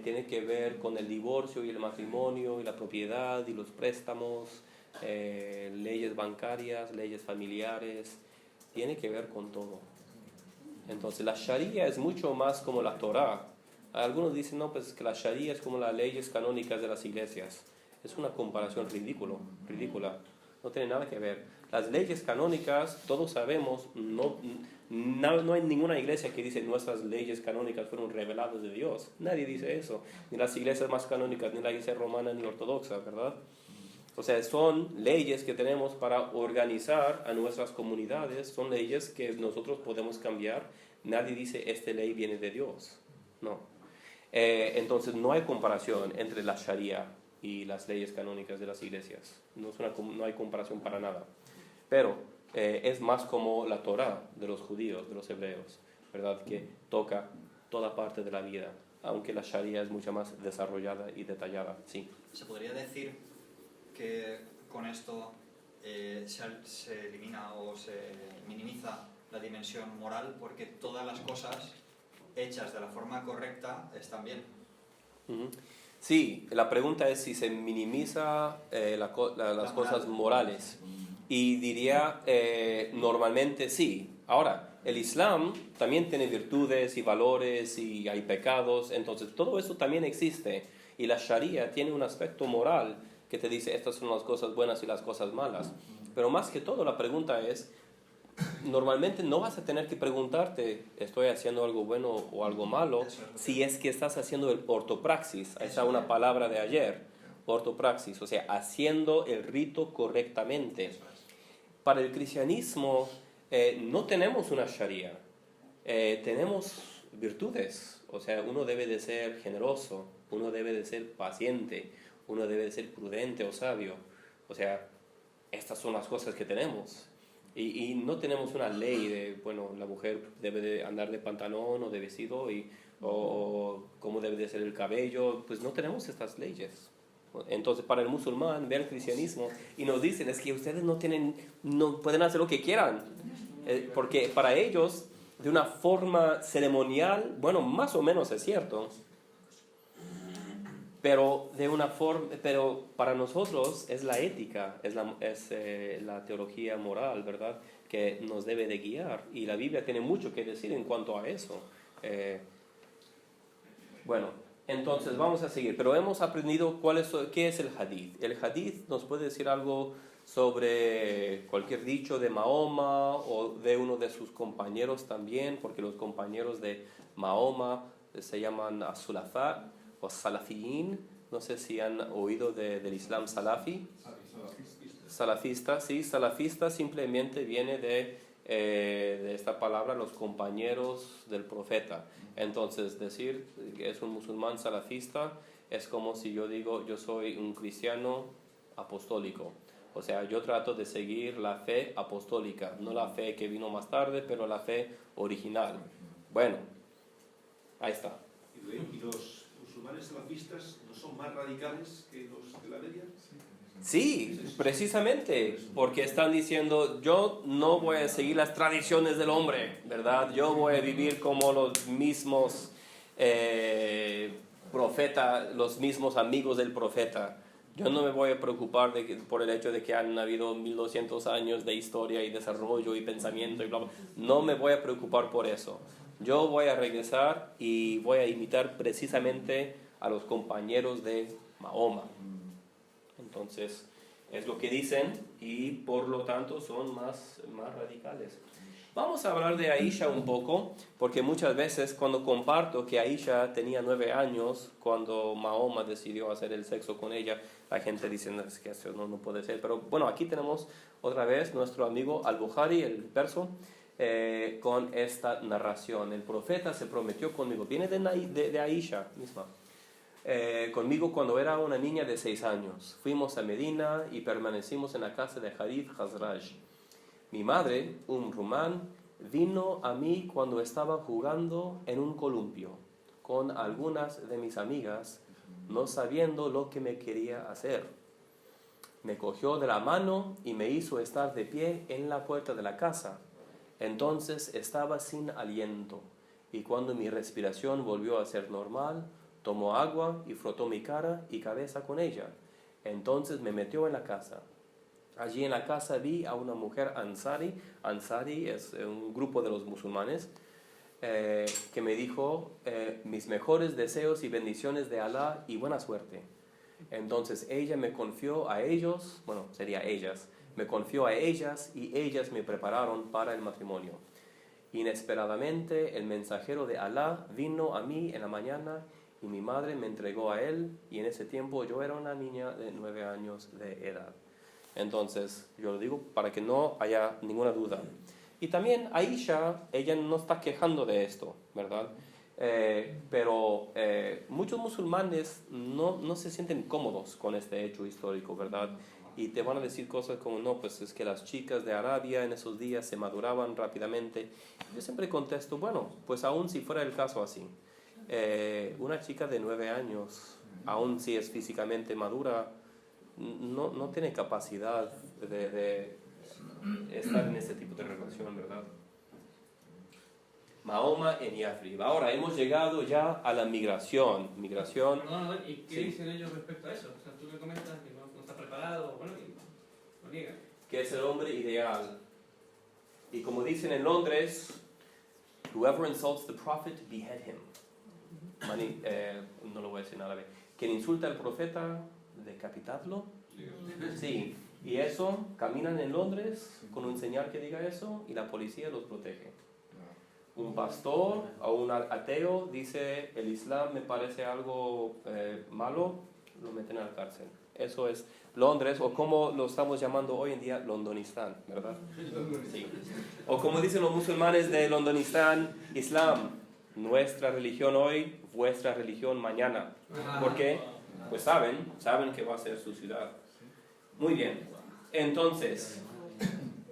tiene que ver con el divorcio y el matrimonio y la propiedad y los préstamos, leyes bancarias, leyes familiares, tiene que ver con todo. Entonces la Sharia es mucho más como la Torá. Algunos dicen, no, pues que la Sharia es como las leyes canónicas de las iglesias. Es una comparación ridícula, no tiene nada que ver. Las leyes canónicas, todos sabemos, no hay ninguna iglesia que dice nuestras leyes canónicas fueron reveladas de Dios. Nadie dice eso, ni las iglesias más canónicas, ni la iglesia romana ni ortodoxa, ¿verdad? O sea, son leyes que tenemos para organizar a nuestras comunidades, son leyes que nosotros podemos cambiar. Nadie dice, esta ley viene de Dios, no. Entonces no hay comparación entre la Sharia y las leyes canónicas de las iglesias. No hay comparación para nada. Pero es más como la Torá de los judíos, de los hebreos, ¿verdad? Que toca toda parte de la vida, aunque la Sharia es mucho más desarrollada y detallada. Sí. ¿Se podría decir que con esto se elimina o se minimiza la dimensión moral, porque todas las cosas hechas de la forma correcta están bien? Uh-huh. Sí, la pregunta es si se minimiza las cosas morales. Y diría, normalmente sí. Ahora, el Islam también tiene virtudes y valores y hay pecados, entonces todo eso también existe. Y la Sharia tiene un aspecto moral que te dice, estas son las cosas buenas y las cosas malas. Pero más que todo, la pregunta es, normalmente no vas a tener que preguntarte, ¿estoy haciendo algo bueno o algo malo? Si es que estás haciendo el ortopraxis. Esa es una palabra de ayer, ortopraxis, o sea, haciendo el rito correctamente. Para el cristianismo no tenemos una Sharia, tenemos virtudes. O sea, uno debe de ser generoso, uno debe de ser paciente, uno debe de ser prudente o sabio. O sea, estas son las cosas que tenemos. Y no tenemos una ley de, bueno, la mujer debe de andar de pantalón o de vestido o cómo debe de ser el cabello. Pues no tenemos estas leyes. Entonces, para el musulmán, ve el cristianismo y nos dicen, es que ustedes no pueden hacer lo que quieran. Porque para ellos, de una forma ceremonial, bueno, más o menos es cierto, pero para nosotros es la ética, es la teología moral, ¿verdad?, que nos debe de guiar. Y la Biblia tiene mucho que decir en cuanto a eso. Bueno, entonces vamos a seguir. Pero hemos aprendido qué es el hadith. El hadith nos puede decir algo sobre cualquier dicho de Mahoma o de uno de sus compañeros también, porque los compañeros de Mahoma se llaman as-Sulafa o Salafiyin. No sé si han oído del Islam Salafi. Salafista, sí, salafista simplemente viene de esta palabra, los compañeros del profeta. Entonces, decir que es un musulmán salafista es como si yo digo, yo soy un cristiano apostólico. O sea, yo trato de seguir la fe apostólica, no la fe que vino más tarde, pero la fe original. Bueno, ahí está. ¿Y los musulmanes salafistas no son más radicales que los de la media? Sí, precisamente, porque están diciendo, yo no voy a seguir las tradiciones del hombre, ¿verdad? Yo voy a vivir como los mismos profetas, los mismos amigos del profeta. Yo no me voy a preocupar por el hecho de que han habido 1200 años de historia y desarrollo y pensamiento y bla, bla. No me voy a preocupar por eso. Yo voy a regresar y voy a imitar precisamente a los compañeros de Mahoma. Entonces, es lo que dicen y por lo tanto son más radicales. Vamos a hablar de Aisha un poco, porque muchas veces cuando comparto que Aisha tenía 9 años cuando Mahoma decidió hacer el sexo con ella, la gente dice es que eso no puede ser. Pero bueno, aquí tenemos otra vez nuestro amigo Al-Bukhari, el perso, con esta narración. El profeta se prometió conmigo, viene de Aisha misma. Conmigo cuando era una niña de 6 años. Fuimos a Medina y permanecimos en la casa de Harith Khazraj. Mi madre, Rumán, vino a mí cuando estaba jugando en un columpio con algunas de mis amigas, no sabiendo lo que me quería hacer. Me cogió de la mano y me hizo estar de pie en la puerta de la casa. Entonces estaba sin aliento y cuando mi respiración volvió a ser normal, tomó agua y frotó mi cara y cabeza con ella. Entonces me metió en la casa. Allí en la casa vi a una mujer ansari. Ansari es un grupo de los musulmanes que me dijo mis mejores deseos y bendiciones de Alá y buena suerte. Entonces ella me confió a ellos, bueno, sería ellas, me confió a ellas y ellas me prepararon para el matrimonio. Inesperadamente el mensajero de Alá vino a mí en la mañana y mi madre me entregó a él y en ese tiempo yo era una niña de 9 años de edad. Entonces, yo lo digo para que no haya ninguna duda. Y también Aisha, ella no está quejando de esto, ¿verdad? Pero muchos musulmanes no se sienten cómodos con este hecho histórico, ¿verdad? Y te van a decir cosas como, no, pues es que las chicas de Arabia en esos días se maduraban rápidamente. Yo siempre contesto, bueno, pues aún si fuera el caso así, una chica de 9 años, aún si es físicamente madura, no tiene capacidad de estar en este tipo de relación, ¿verdad? Mahoma en Yathrib. Ahora hemos llegado ya a la migración. No, ¿y qué sí. dicen ellos respecto a eso? O sea, tú me comentas que no está preparado, bueno, y lo niegan. Que es el hombre ideal. Y como dicen en Londres, whoever insults the prophet, behead him. No lo voy a decir en árabe. Quien insulta al profeta, decapitadlo. Sí, y eso, caminan en Londres con un señal que diga eso y la policía los protege. Un pastor o un ateo dice el Islam me parece algo malo, lo meten a la cárcel. Eso es Londres, o como lo estamos llamando hoy en día, Londonistán, ¿verdad? Sí. O como dicen los musulmanes de Londonistán, Islam, nuestra religión hoy, vuestra religión mañana. ¿Por qué? Pues saben que va a ser su ciudad. Muy bien, entonces,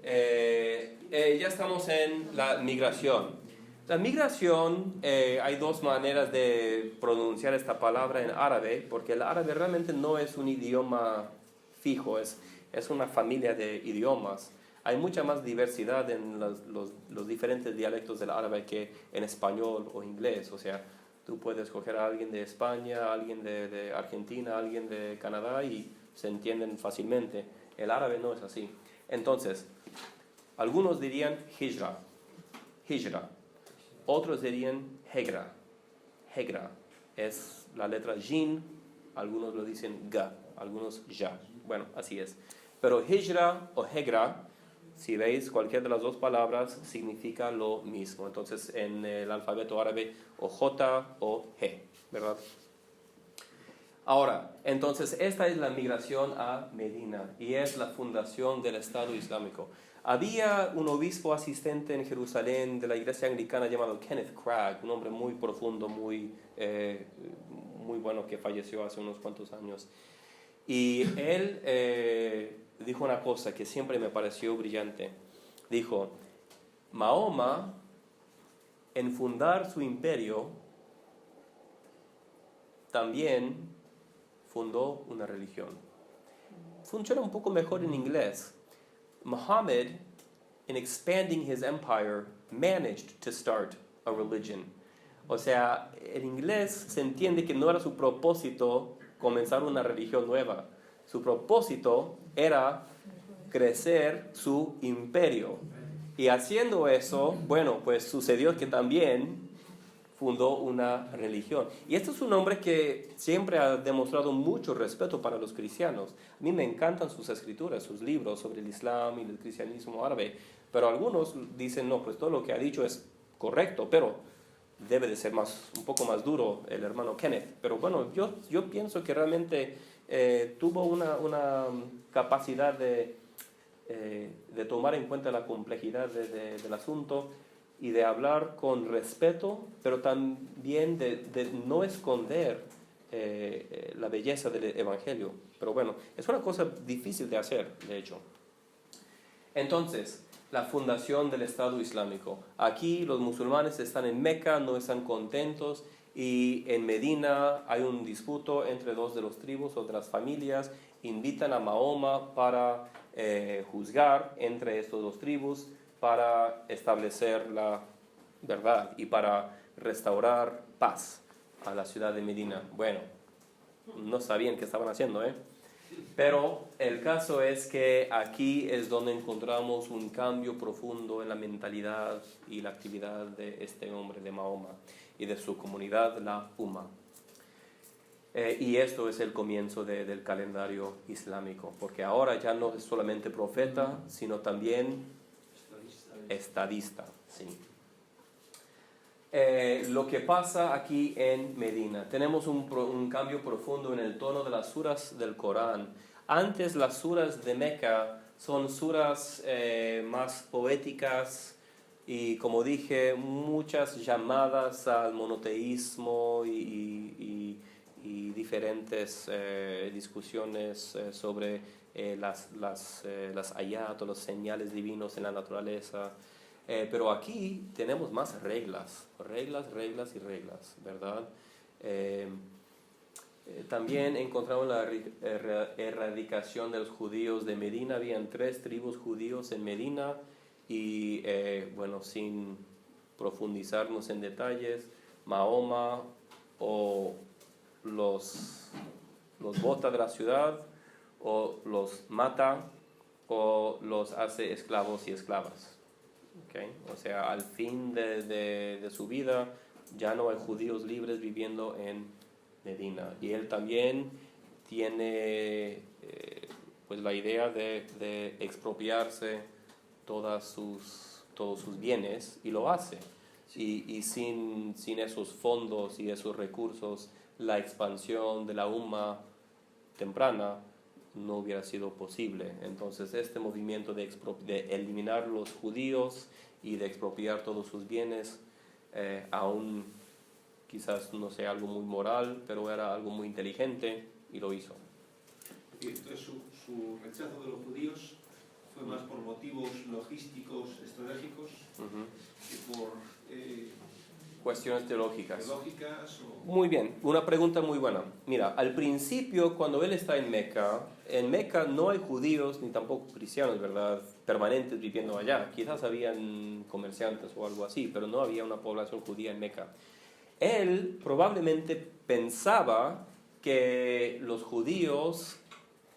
ya estamos en la migración. La migración, hay 2 maneras de pronunciar esta palabra en árabe, porque el árabe realmente no es un idioma fijo, es una familia de idiomas. Hay mucha más diversidad en los diferentes dialectos del árabe que en español o inglés. O sea, tú puedes coger a alguien de España, a alguien de Argentina, a alguien de Canadá y se entienden fácilmente. El árabe no es así. Entonces, algunos dirían hijra. Otros dirían hegra. Es la letra jin, algunos lo dicen ga, algunos ya. Bueno, así es. pero hijra o hegra, si veis cualquier de las dos palabras, significa lo mismo. Entonces, en el alfabeto árabe, o J o G, ¿verdad? Ahora, entonces, esta es la migración a Medina y es la fundación del Estado Islámico. Había un obispo asistente en Jerusalén de la iglesia anglicana llamado Kenneth Cragg, un hombre muy profundo, muy bueno, que falleció hace unos cuantos años. Y él dijo una cosa que siempre me pareció brillante. Dijo, Mahoma, en fundar su imperio, también fundó una religión. Funciona un poco mejor en inglés. Muhammad, in expanding his empire, managed to start a religion. O sea, en inglés se entiende que no era su propósito comenzar una religión nueva. Su propósito era crecer su imperio. Y haciendo eso, bueno, pues sucedió que también fundó una religión. Y este es un hombre que siempre ha demostrado mucho respeto para los cristianos. A mí me encantan sus escrituras, sus libros sobre el Islam y el cristianismo árabe, pero algunos dicen, no, pues todo lo que ha dicho es correcto, pero debe de ser un poco más duro el hermano Kenneth. Pero bueno, yo pienso que realmente tuvo una capacidad de tomar en cuenta la complejidad del asunto y de hablar con respeto, pero también de no esconder la belleza del Evangelio. Pero bueno, es una cosa difícil de hacer, de hecho. Entonces, la fundación del Estado Islámico. Aquí los musulmanes están en Meca, no están contentos, y en Medina hay un disputo entre dos de los tribus o de las familias. Invitan a Mahoma para juzgar entre estos dos tribus, para establecer la verdad y para restaurar paz a la ciudad de Medina. Bueno, no sabían qué estaban haciendo, ¿eh? Pero el caso es que aquí es donde encontramos un cambio profundo en la mentalidad y la actividad de este hombre, de Mahoma, y de su comunidad, la Umma. Y esto es el comienzo del calendario islámico, porque ahora ya no es solamente profeta, sino también estadista. Sí. Lo que pasa aquí en Medina, tenemos un cambio profundo en el tono de las suras del Corán. Antes las suras de Meca son suras más poéticas y, como dije, muchas llamadas al monoteísmo y diferentes discusiones sobre las ayat o los señales divinos en la naturaleza. Pero aquí tenemos más reglas, ¿verdad? También encontramos la erradicación de los judíos de Medina. Habían 3 tribus judíos en Medina y, bueno, sin profundizarnos en detalles, Mahoma o los bota de la ciudad, o los mata, o los hace esclavos y esclavas. ¿Okay? O sea, al fin de su vida ya no hay judíos libres viviendo en Medina. Y él también tiene pues la idea de expropiarse todos sus bienes, y lo hace. Y sin esos fondos y esos recursos, la expansión de la Umma temprana no hubiera sido posible. Entonces, este movimiento de eliminar los judíos y de expropiar todos sus bienes, aún quizás no sea algo muy moral, pero era algo muy inteligente, y lo hizo. Y entonces su rechazo de los judíos fue más por motivos logísticos, estratégicos, que por cuestiones teológicas. Muy bien, una pregunta muy buena. Mira, al principio, cuando él está en Meca no hay judíos ni tampoco cristianos, ¿verdad?, permanentes viviendo allá. Quizás habían comerciantes o algo así, pero no había una población judía en Meca. Él probablemente pensaba que los judíos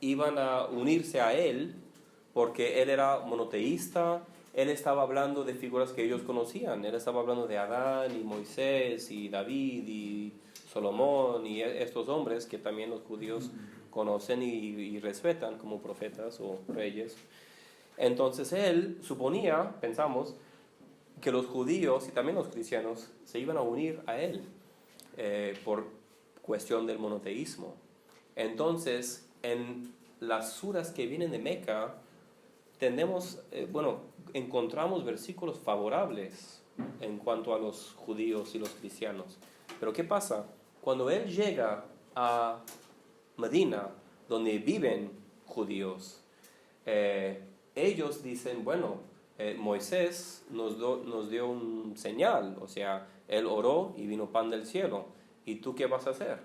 iban a unirse a él porque él era monoteísta. Él estaba hablando de figuras que ellos conocían. Él estaba hablando de Adán y Moisés y David y Salomón y estos hombres que también los judíos conocen y respetan como profetas o reyes. Entonces él suponía, pensamos, que los judíos y también los cristianos se iban a unir a él por cuestión del monoteísmo. Entonces, en las suras que vienen de Meca, encontramos versículos favorables en cuanto a los judíos y los cristianos. Pero ¿qué pasa? Cuando él llega a Medina, donde viven judíos, ellos dicen, Moisés nos dio un señal, o sea, él oró y vino pan del cielo. ¿Y tú qué vas a hacer?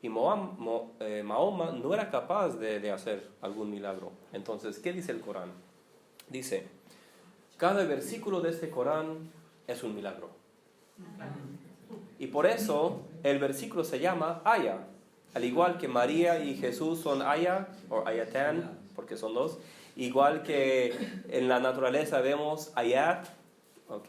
Y Mahoma no era capaz de hacer algún milagro. Entonces, ¿qué dice el Corán? Dice, cada versículo de este Corán es un milagro. Y por eso el versículo se llama Aya. Al igual que María y Jesús son Aya, o Ayatán, porque son dos. Igual que en la naturaleza vemos Ayat, ¿ok?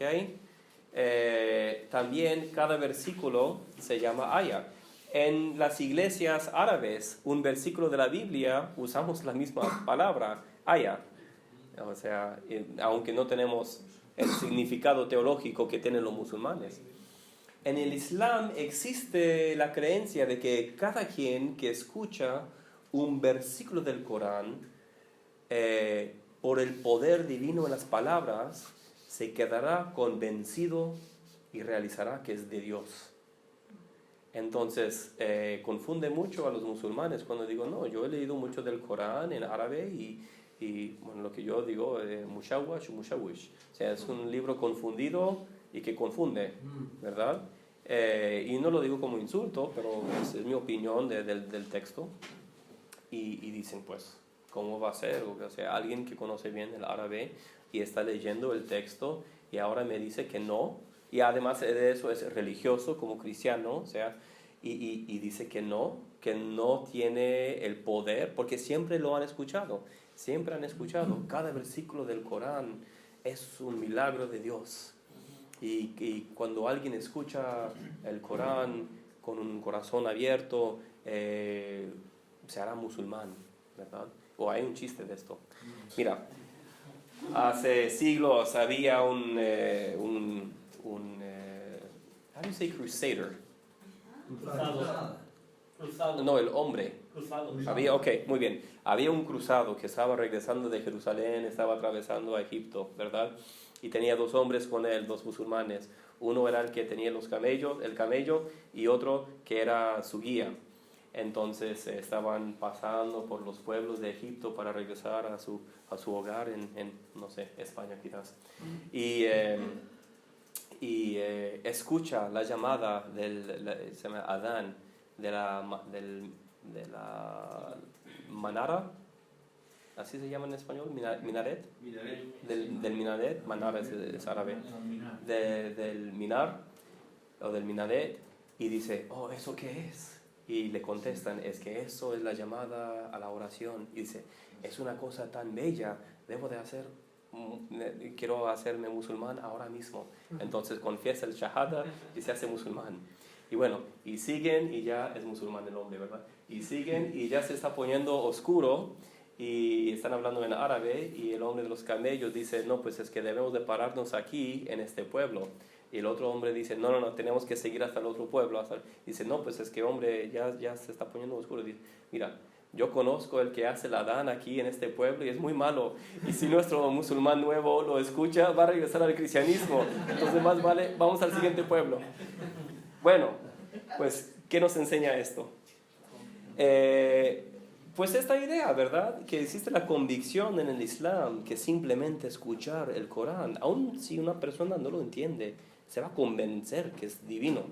También cada versículo se llama Aya. En las iglesias árabes, un versículo de la Biblia, usamos la misma palabra, Aya. O sea, aunque no tenemos el significado teológico que tienen los musulmanes. En el Islam existe la creencia de que cada quien que escucha un versículo del Corán, por el poder divino en las palabras, se quedará convencido y realizará que es de Dios. Entonces, confunde mucho a los musulmanes cuando digo, no, yo he leído mucho del Corán en árabe y lo que yo digo, mushawash o mushawish. O sea, es un libro confundido y que confunde, ¿verdad? Y no lo digo como insulto, pero es mi opinión del texto. Y dicen, pues, ¿cómo va a ser? O sea, alguien que conoce bien el árabe y está leyendo el texto y ahora me dice que no. Y además de eso es religioso como cristiano, o sea, y dice que no tiene el poder, porque siempre lo han escuchado. Siempre han escuchado, cada versículo del Corán es un milagro de Dios. Y cuando alguien escucha el Corán con un corazón abierto, se hará musulmán, ¿verdad? O hay un chiste de esto. Mira, hace siglos había un how do you say crusader? Cruzado. No, el hombre. Cruzado. Muy bien. Había un cruzado que estaba regresando de Jerusalén, estaba atravesando a Egipto, ¿verdad? Y tenía dos hombres con él, dos musulmanes. Uno era el que tenía el camello, y otro que era su guía. Entonces estaban pasando por los pueblos de Egipto para regresar a su hogar en no sé, España quizás. Y escucha la llamada se llama Adán, de la manara, así se llama en español, minaret, del minaret, manara es árabe, del minar o del minaret, y dice, ¿eso qué es? Y le contestan, es que eso es la llamada a la oración. Y dice, es una cosa tan bella, quiero hacerme musulmán ahora mismo. Entonces confiesa el shahada y se hace musulmán. Y siguen y ya es musulmán el hombre, ¿verdad? Y siguen y ya se está poniendo oscuro y están hablando en árabe, y el hombre de los camellos dice, no, pues es que debemos de pararnos aquí en este pueblo. Y el otro hombre dice, no, tenemos que seguir hasta el otro pueblo. Dice, no, pues es que hombre, ya se está poniendo oscuro. Dice, mira, yo conozco el que hace la adán aquí en este pueblo y es muy malo. Y si nuestro musulmán nuevo lo escucha, va a regresar al cristianismo. Entonces más vale, vamos al siguiente pueblo. Bueno, pues, ¿qué nos enseña esto? Pues esta idea, ¿verdad? Que existe la convicción en el Islam que simplemente escuchar el Corán, aun si una persona no lo entiende, se va a convencer que es divino.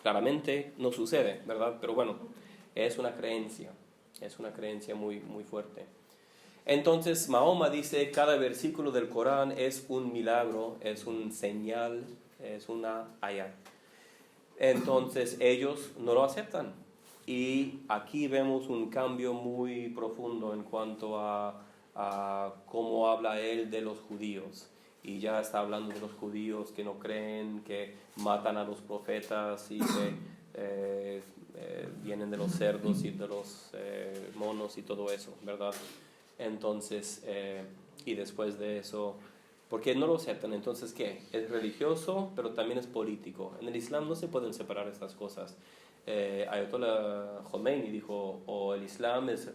Claramente no sucede, ¿verdad? Pero bueno, es una creencia muy, muy fuerte. Entonces Mahoma dice, cada versículo del Corán es un milagro, es un señal, es una ayat. Entonces ellos no lo aceptan. Y aquí vemos un cambio muy profundo en cuanto a cómo habla él de los judíos. Y ya está hablando de los judíos que no creen, que matan a los profetas y que vienen de los cerdos y de los monos y todo eso, ¿verdad? Entonces, y después de eso, porque no lo aceptan, entonces, ¿qué? Es religioso, pero también es político. En el Islam no se pueden separar estas cosas. Ayatollah Khomeini dijo, o el Islam es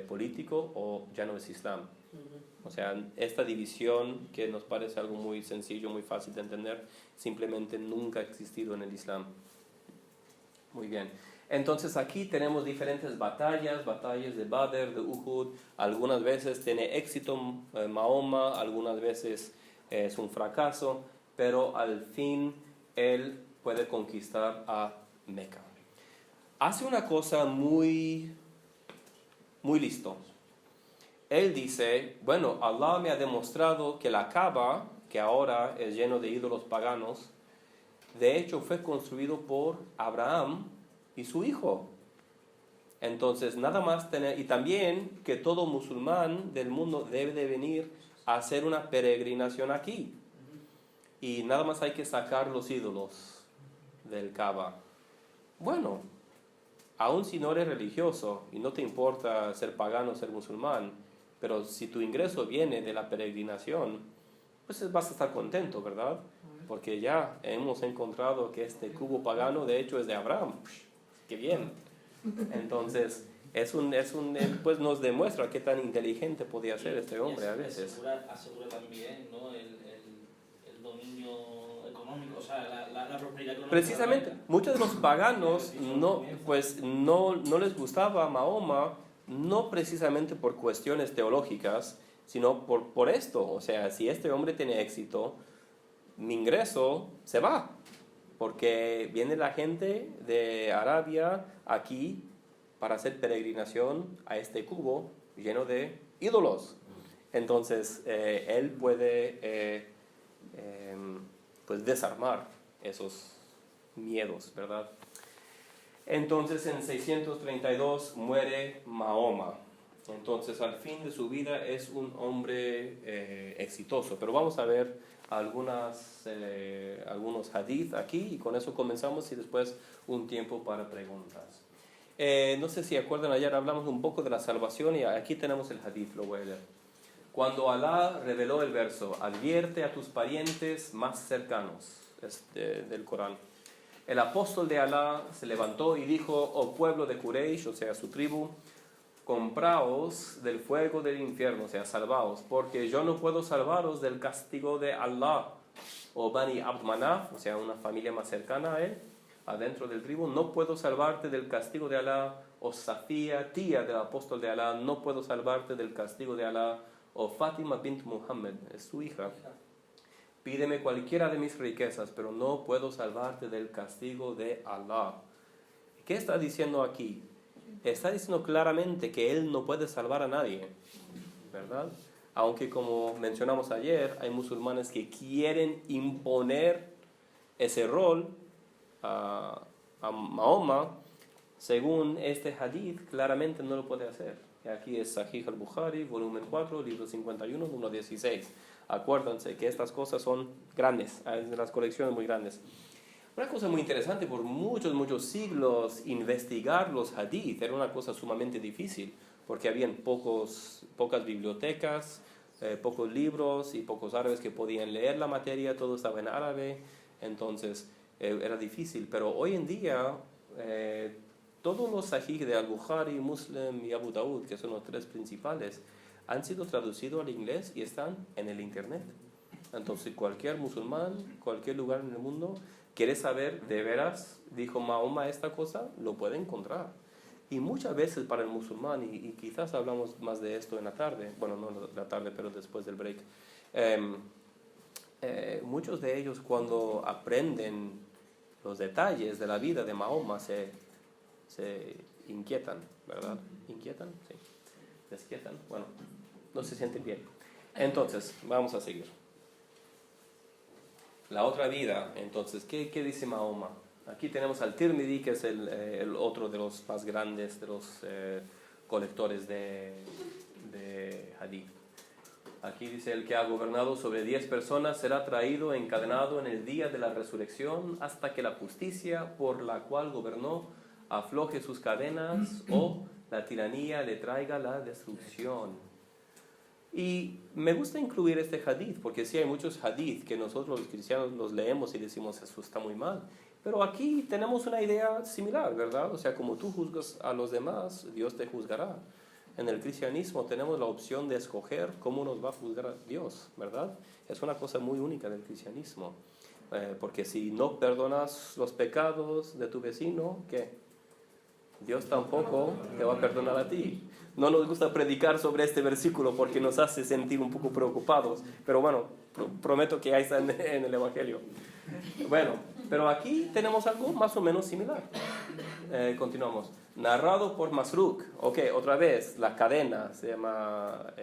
político o ya no es Islam. O sea, esta división que nos parece algo muy sencillo, muy fácil de entender, simplemente nunca ha existido en el Islam. Muy bien. Entonces aquí tenemos diferentes batallas de Badr, de Uhud. Algunas veces tiene éxito Mahoma, algunas veces es un fracaso, pero al fin él puede conquistar a Meca. Hace una cosa muy listo. Él dice, bueno, Allah me ha demostrado que la Kaaba, que ahora es lleno de ídolos paganos, de hecho fue construido por Abraham y su hijo. Entonces, nada más tener, y también que todo musulmán del mundo debe de venir a hacer una peregrinación aquí. Y nada más hay que sacar los ídolos del Kaaba. Bueno, aun si no eres religioso y no te importa ser pagano o ser musulmán, pero si tu ingreso viene de la peregrinación, pues vas a estar contento, ¿verdad? Porque ya hemos encontrado que este cubo pagano de hecho es de Abraham. ¡Qué bien! Entonces, pues nos demuestra qué tan inteligente podía ser este hombre a veces. Asegura también, ¿no? el dominio económico, o sea, la prosperidad económica. Precisamente, muchos de los paganos no les gustaba Mahoma, no precisamente por cuestiones teológicas, sino por esto. O sea, si este hombre tiene éxito, mi ingreso se va, porque viene la gente de Arabia aquí para hacer peregrinación a este cubo lleno de ídolos. Entonces, él puede pues desarmar esos miedos, ¿verdad? Entonces, en 632 muere Mahoma. Entonces, al fin de su vida es un hombre exitoso. Pero vamos a ver algunos hadith aquí y con eso comenzamos y después un tiempo para preguntas. No sé si acuerdan, ayer hablamos un poco de la salvación y aquí tenemos el hadith, lo voy a leer. Cuando Alá reveló el verso, advierte a tus parientes más cercanos, del Corán. El apóstol de Alá se levantó y dijo, oh pueblo de Quraysh, o sea, su tribu, compraos del fuego del infierno, o sea, salvaos, porque yo no puedo salvaros del castigo de Allah. O Bani Abd Manaf, o sea, una familia más cercana a él, adentro del tribu, no puedo salvarte del castigo de Alá. O Safía, tía del apóstol de Alá, no puedo salvarte del castigo de Alá. O Fátima bint Muhammad, es su hija. Pídeme cualquiera de mis riquezas, pero no puedo salvarte del castigo de Allah. ¿Qué está diciendo aquí? Está diciendo claramente que él no puede salvar a nadie, ¿verdad? Aunque como mencionamos ayer, hay musulmanes que quieren imponer ese rol a Mahoma, según este hadith, claramente no lo puede hacer. Y aquí es Sahih al-Bukhari, volumen 4, libro 51, número 16. Acuérdense que estas cosas son grandes, hay las colecciones muy grandes. Una cosa muy interesante, por muchos siglos investigar los hadith era una cosa sumamente difícil, porque habían pocas bibliotecas, pocos libros y pocos árabes que podían leer la materia, todo estaba en árabe, entonces era difícil. Pero hoy en día todos los sahih de Al-Bukhari, Muslim y Abu Daud, que son los tres principales, han sido traducidos al inglés y están en el internet. Entonces cualquier musulmán, cualquier lugar en el mundo, quiere saber de veras, dijo Mahoma esta cosa, lo puede encontrar. Y muchas veces para el musulmán, y quizás hablamos más de esto en la tarde, bueno, no en la tarde, pero después del break, muchos de ellos cuando aprenden los detalles de la vida de Mahoma se inquietan, ¿verdad? ¿Inquietan? Sí. ¿Desquietan? Bueno, no se sienten bien. Entonces, vamos a seguir. La otra vida, entonces, ¿qué dice Mahoma? Aquí tenemos al Tirmidhi, que es el otro de los más grandes de los colectores de hadith. Aquí dice, el que ha gobernado sobre 10 personas será traído encadenado en el día de la resurrección hasta que la justicia por la cual gobernó afloje sus cadenas o la tiranía le traiga la destrucción. Y me gusta incluir este hadith, porque sí hay muchos hadith que nosotros los cristianos los leemos y decimos, eso está muy mal. Pero aquí tenemos una idea similar, ¿verdad? O sea, como tú juzgas a los demás, Dios te juzgará. En el cristianismo tenemos la opción de escoger cómo nos va a juzgar Dios, ¿verdad? Es una cosa muy única del cristianismo. Porque si no perdonas los pecados de tu vecino, ¿qué? Dios tampoco te va a perdonar a ti. No nos gusta predicar sobre este versículo porque nos hace sentir un poco preocupados. Pero bueno, prometo que ahí está en el Evangelio. Bueno, pero aquí tenemos algo más o menos similar. Continuamos. Narrado por Masruk. Ok, otra vez, la cadena se llama...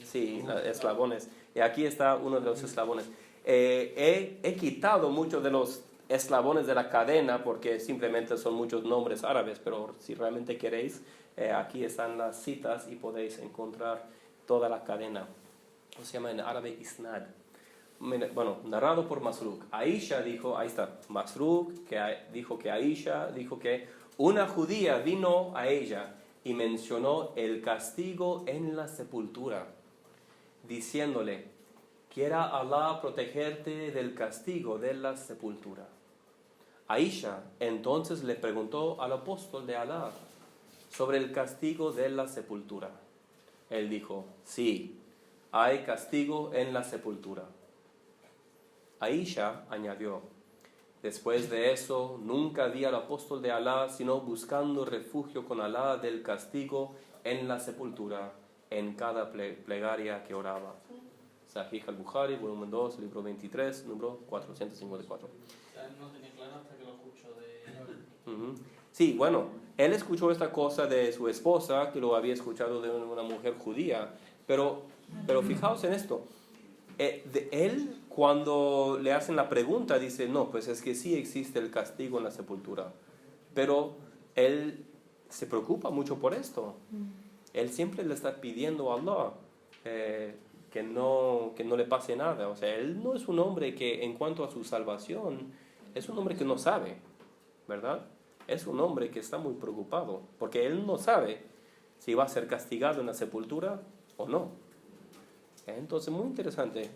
sí, eslabones. Y aquí está uno de los eslabones. He quitado muchos de los eslabones de la cadena porque simplemente son muchos nombres árabes, pero si realmente queréis, aquí están las citas y podéis encontrar toda la cadena. Se llama en árabe isnad. Bueno, narrado por Masruk. Aisha dijo, ahí está, Masruk, que dijo que Aisha dijo que una judía vino a ella y mencionó el castigo en la sepultura, diciéndole, quiera Allah protegerte del castigo de la sepultura. Aisha entonces le preguntó al apóstol de Allah sobre el castigo de la sepultura. Él dijo, sí, hay castigo en la sepultura. Aisha añadió, después de eso nunca vi al apóstol de Allah sino buscando refugio con Allah del castigo en la sepultura en cada plegaria que oraba. Sahih al-Bukhari, volumen 2, libro 23, número 454. No tenía claro hasta que lo escucho de... Sí, bueno, él escuchó esta cosa de su esposa, que lo había escuchado de una mujer judía, pero fijaos en esto. Él, cuando le hacen la pregunta, dice, no, pues es que sí existe el castigo en la sepultura. Pero él se preocupa mucho por esto. Él siempre le está pidiendo a Allah que no le pase nada. O sea, él no es un hombre que, en cuanto a su salvación, es un hombre que no sabe, ¿verdad? Es un hombre que está muy preocupado, porque él no sabe si va a ser castigado en la sepultura o no. Entonces, muy interesante.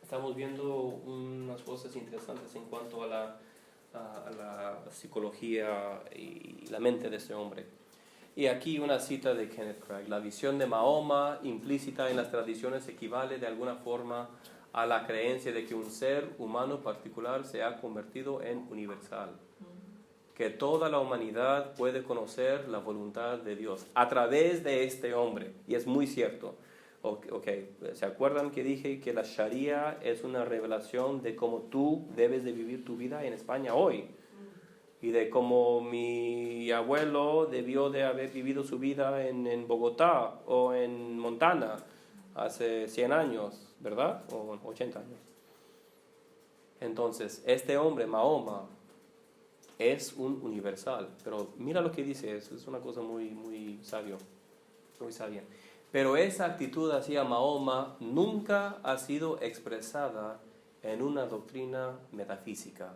Estamos viendo unas cosas interesantes en cuanto a la psicología y la mente de este hombre. Y aquí una cita de Kenneth Craig. La visión de Mahoma implícita en las tradiciones equivale de alguna forma a la creencia de que un ser humano particular se ha convertido en universal. Que toda la humanidad puede conocer la voluntad de Dios a través de este hombre. Y es muy cierto. Okay. ¿Se acuerdan que dije que la Sharia es una revelación de cómo tú debes de vivir tu vida en España hoy? Y de cómo mi abuelo debió de haber vivido su vida en Bogotá o en Montana hace 100 años, ¿verdad? O 80 años. Entonces, este hombre, Mahoma, es un universal. Pero mira lo que dice, es una cosa muy sabia. Pero esa actitud hacia Mahoma nunca ha sido expresada en una doctrina metafísica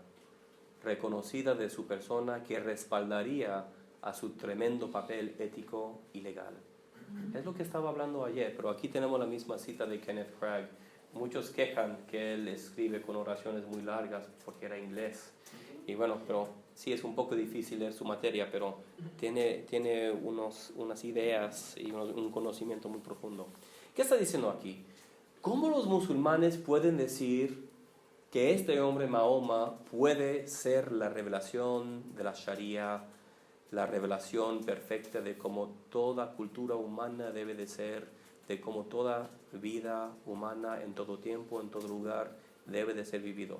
reconocida de su persona que respaldaría a su tremendo papel ético y legal. Es lo que estaba hablando ayer, pero aquí tenemos la misma cita de Kenneth Craig. Muchos quejan que él escribe con oraciones muy largas porque era inglés. Y bueno, pero sí es un poco difícil leer su materia, pero tiene unas ideas y un conocimiento muy profundo. ¿Qué está diciendo aquí? ¿Cómo los musulmanes pueden decir que este hombre Mahoma puede ser la revelación de la Sharia, la revelación perfecta de cómo toda cultura humana debe de ser, de cómo toda vida humana en todo tiempo, en todo lugar, debe de ser vivido?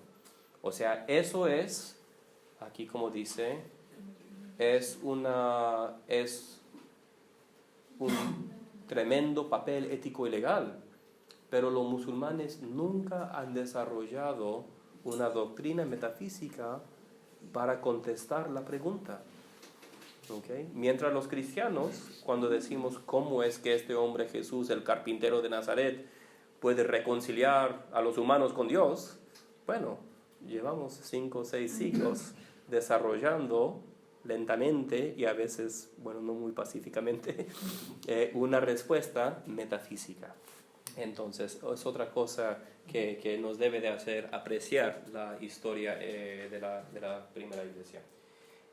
O sea, eso es, aquí como dice, es un tremendo papel ético y legal. Pero los musulmanes nunca han desarrollado una doctrina metafísica para contestar la pregunta. ¿Okay? Mientras los cristianos, cuando decimos cómo es que este hombre Jesús, el carpintero de Nazaret, puede reconciliar a los humanos con Dios, bueno, llevamos 5 o 6 siglos desarrollando lentamente y a veces, bueno, no muy pacíficamente, una respuesta metafísica. Entonces, es otra cosa que nos debe de hacer apreciar la historia de la primera iglesia.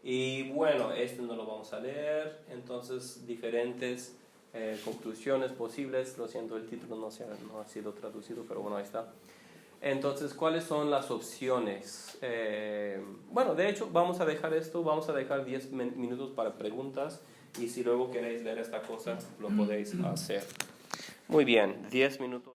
Y bueno, este no lo vamos a leer, entonces diferentes conclusiones posibles. Lo siento, el título no ha sido traducido, pero bueno, ahí está. Entonces, ¿cuáles son las opciones? Bueno, de hecho, vamos a dejar esto, vamos a dejar 10 minutos para preguntas y si luego queréis leer esta cosa, lo podéis hacer. Muy bien, 10 minutos.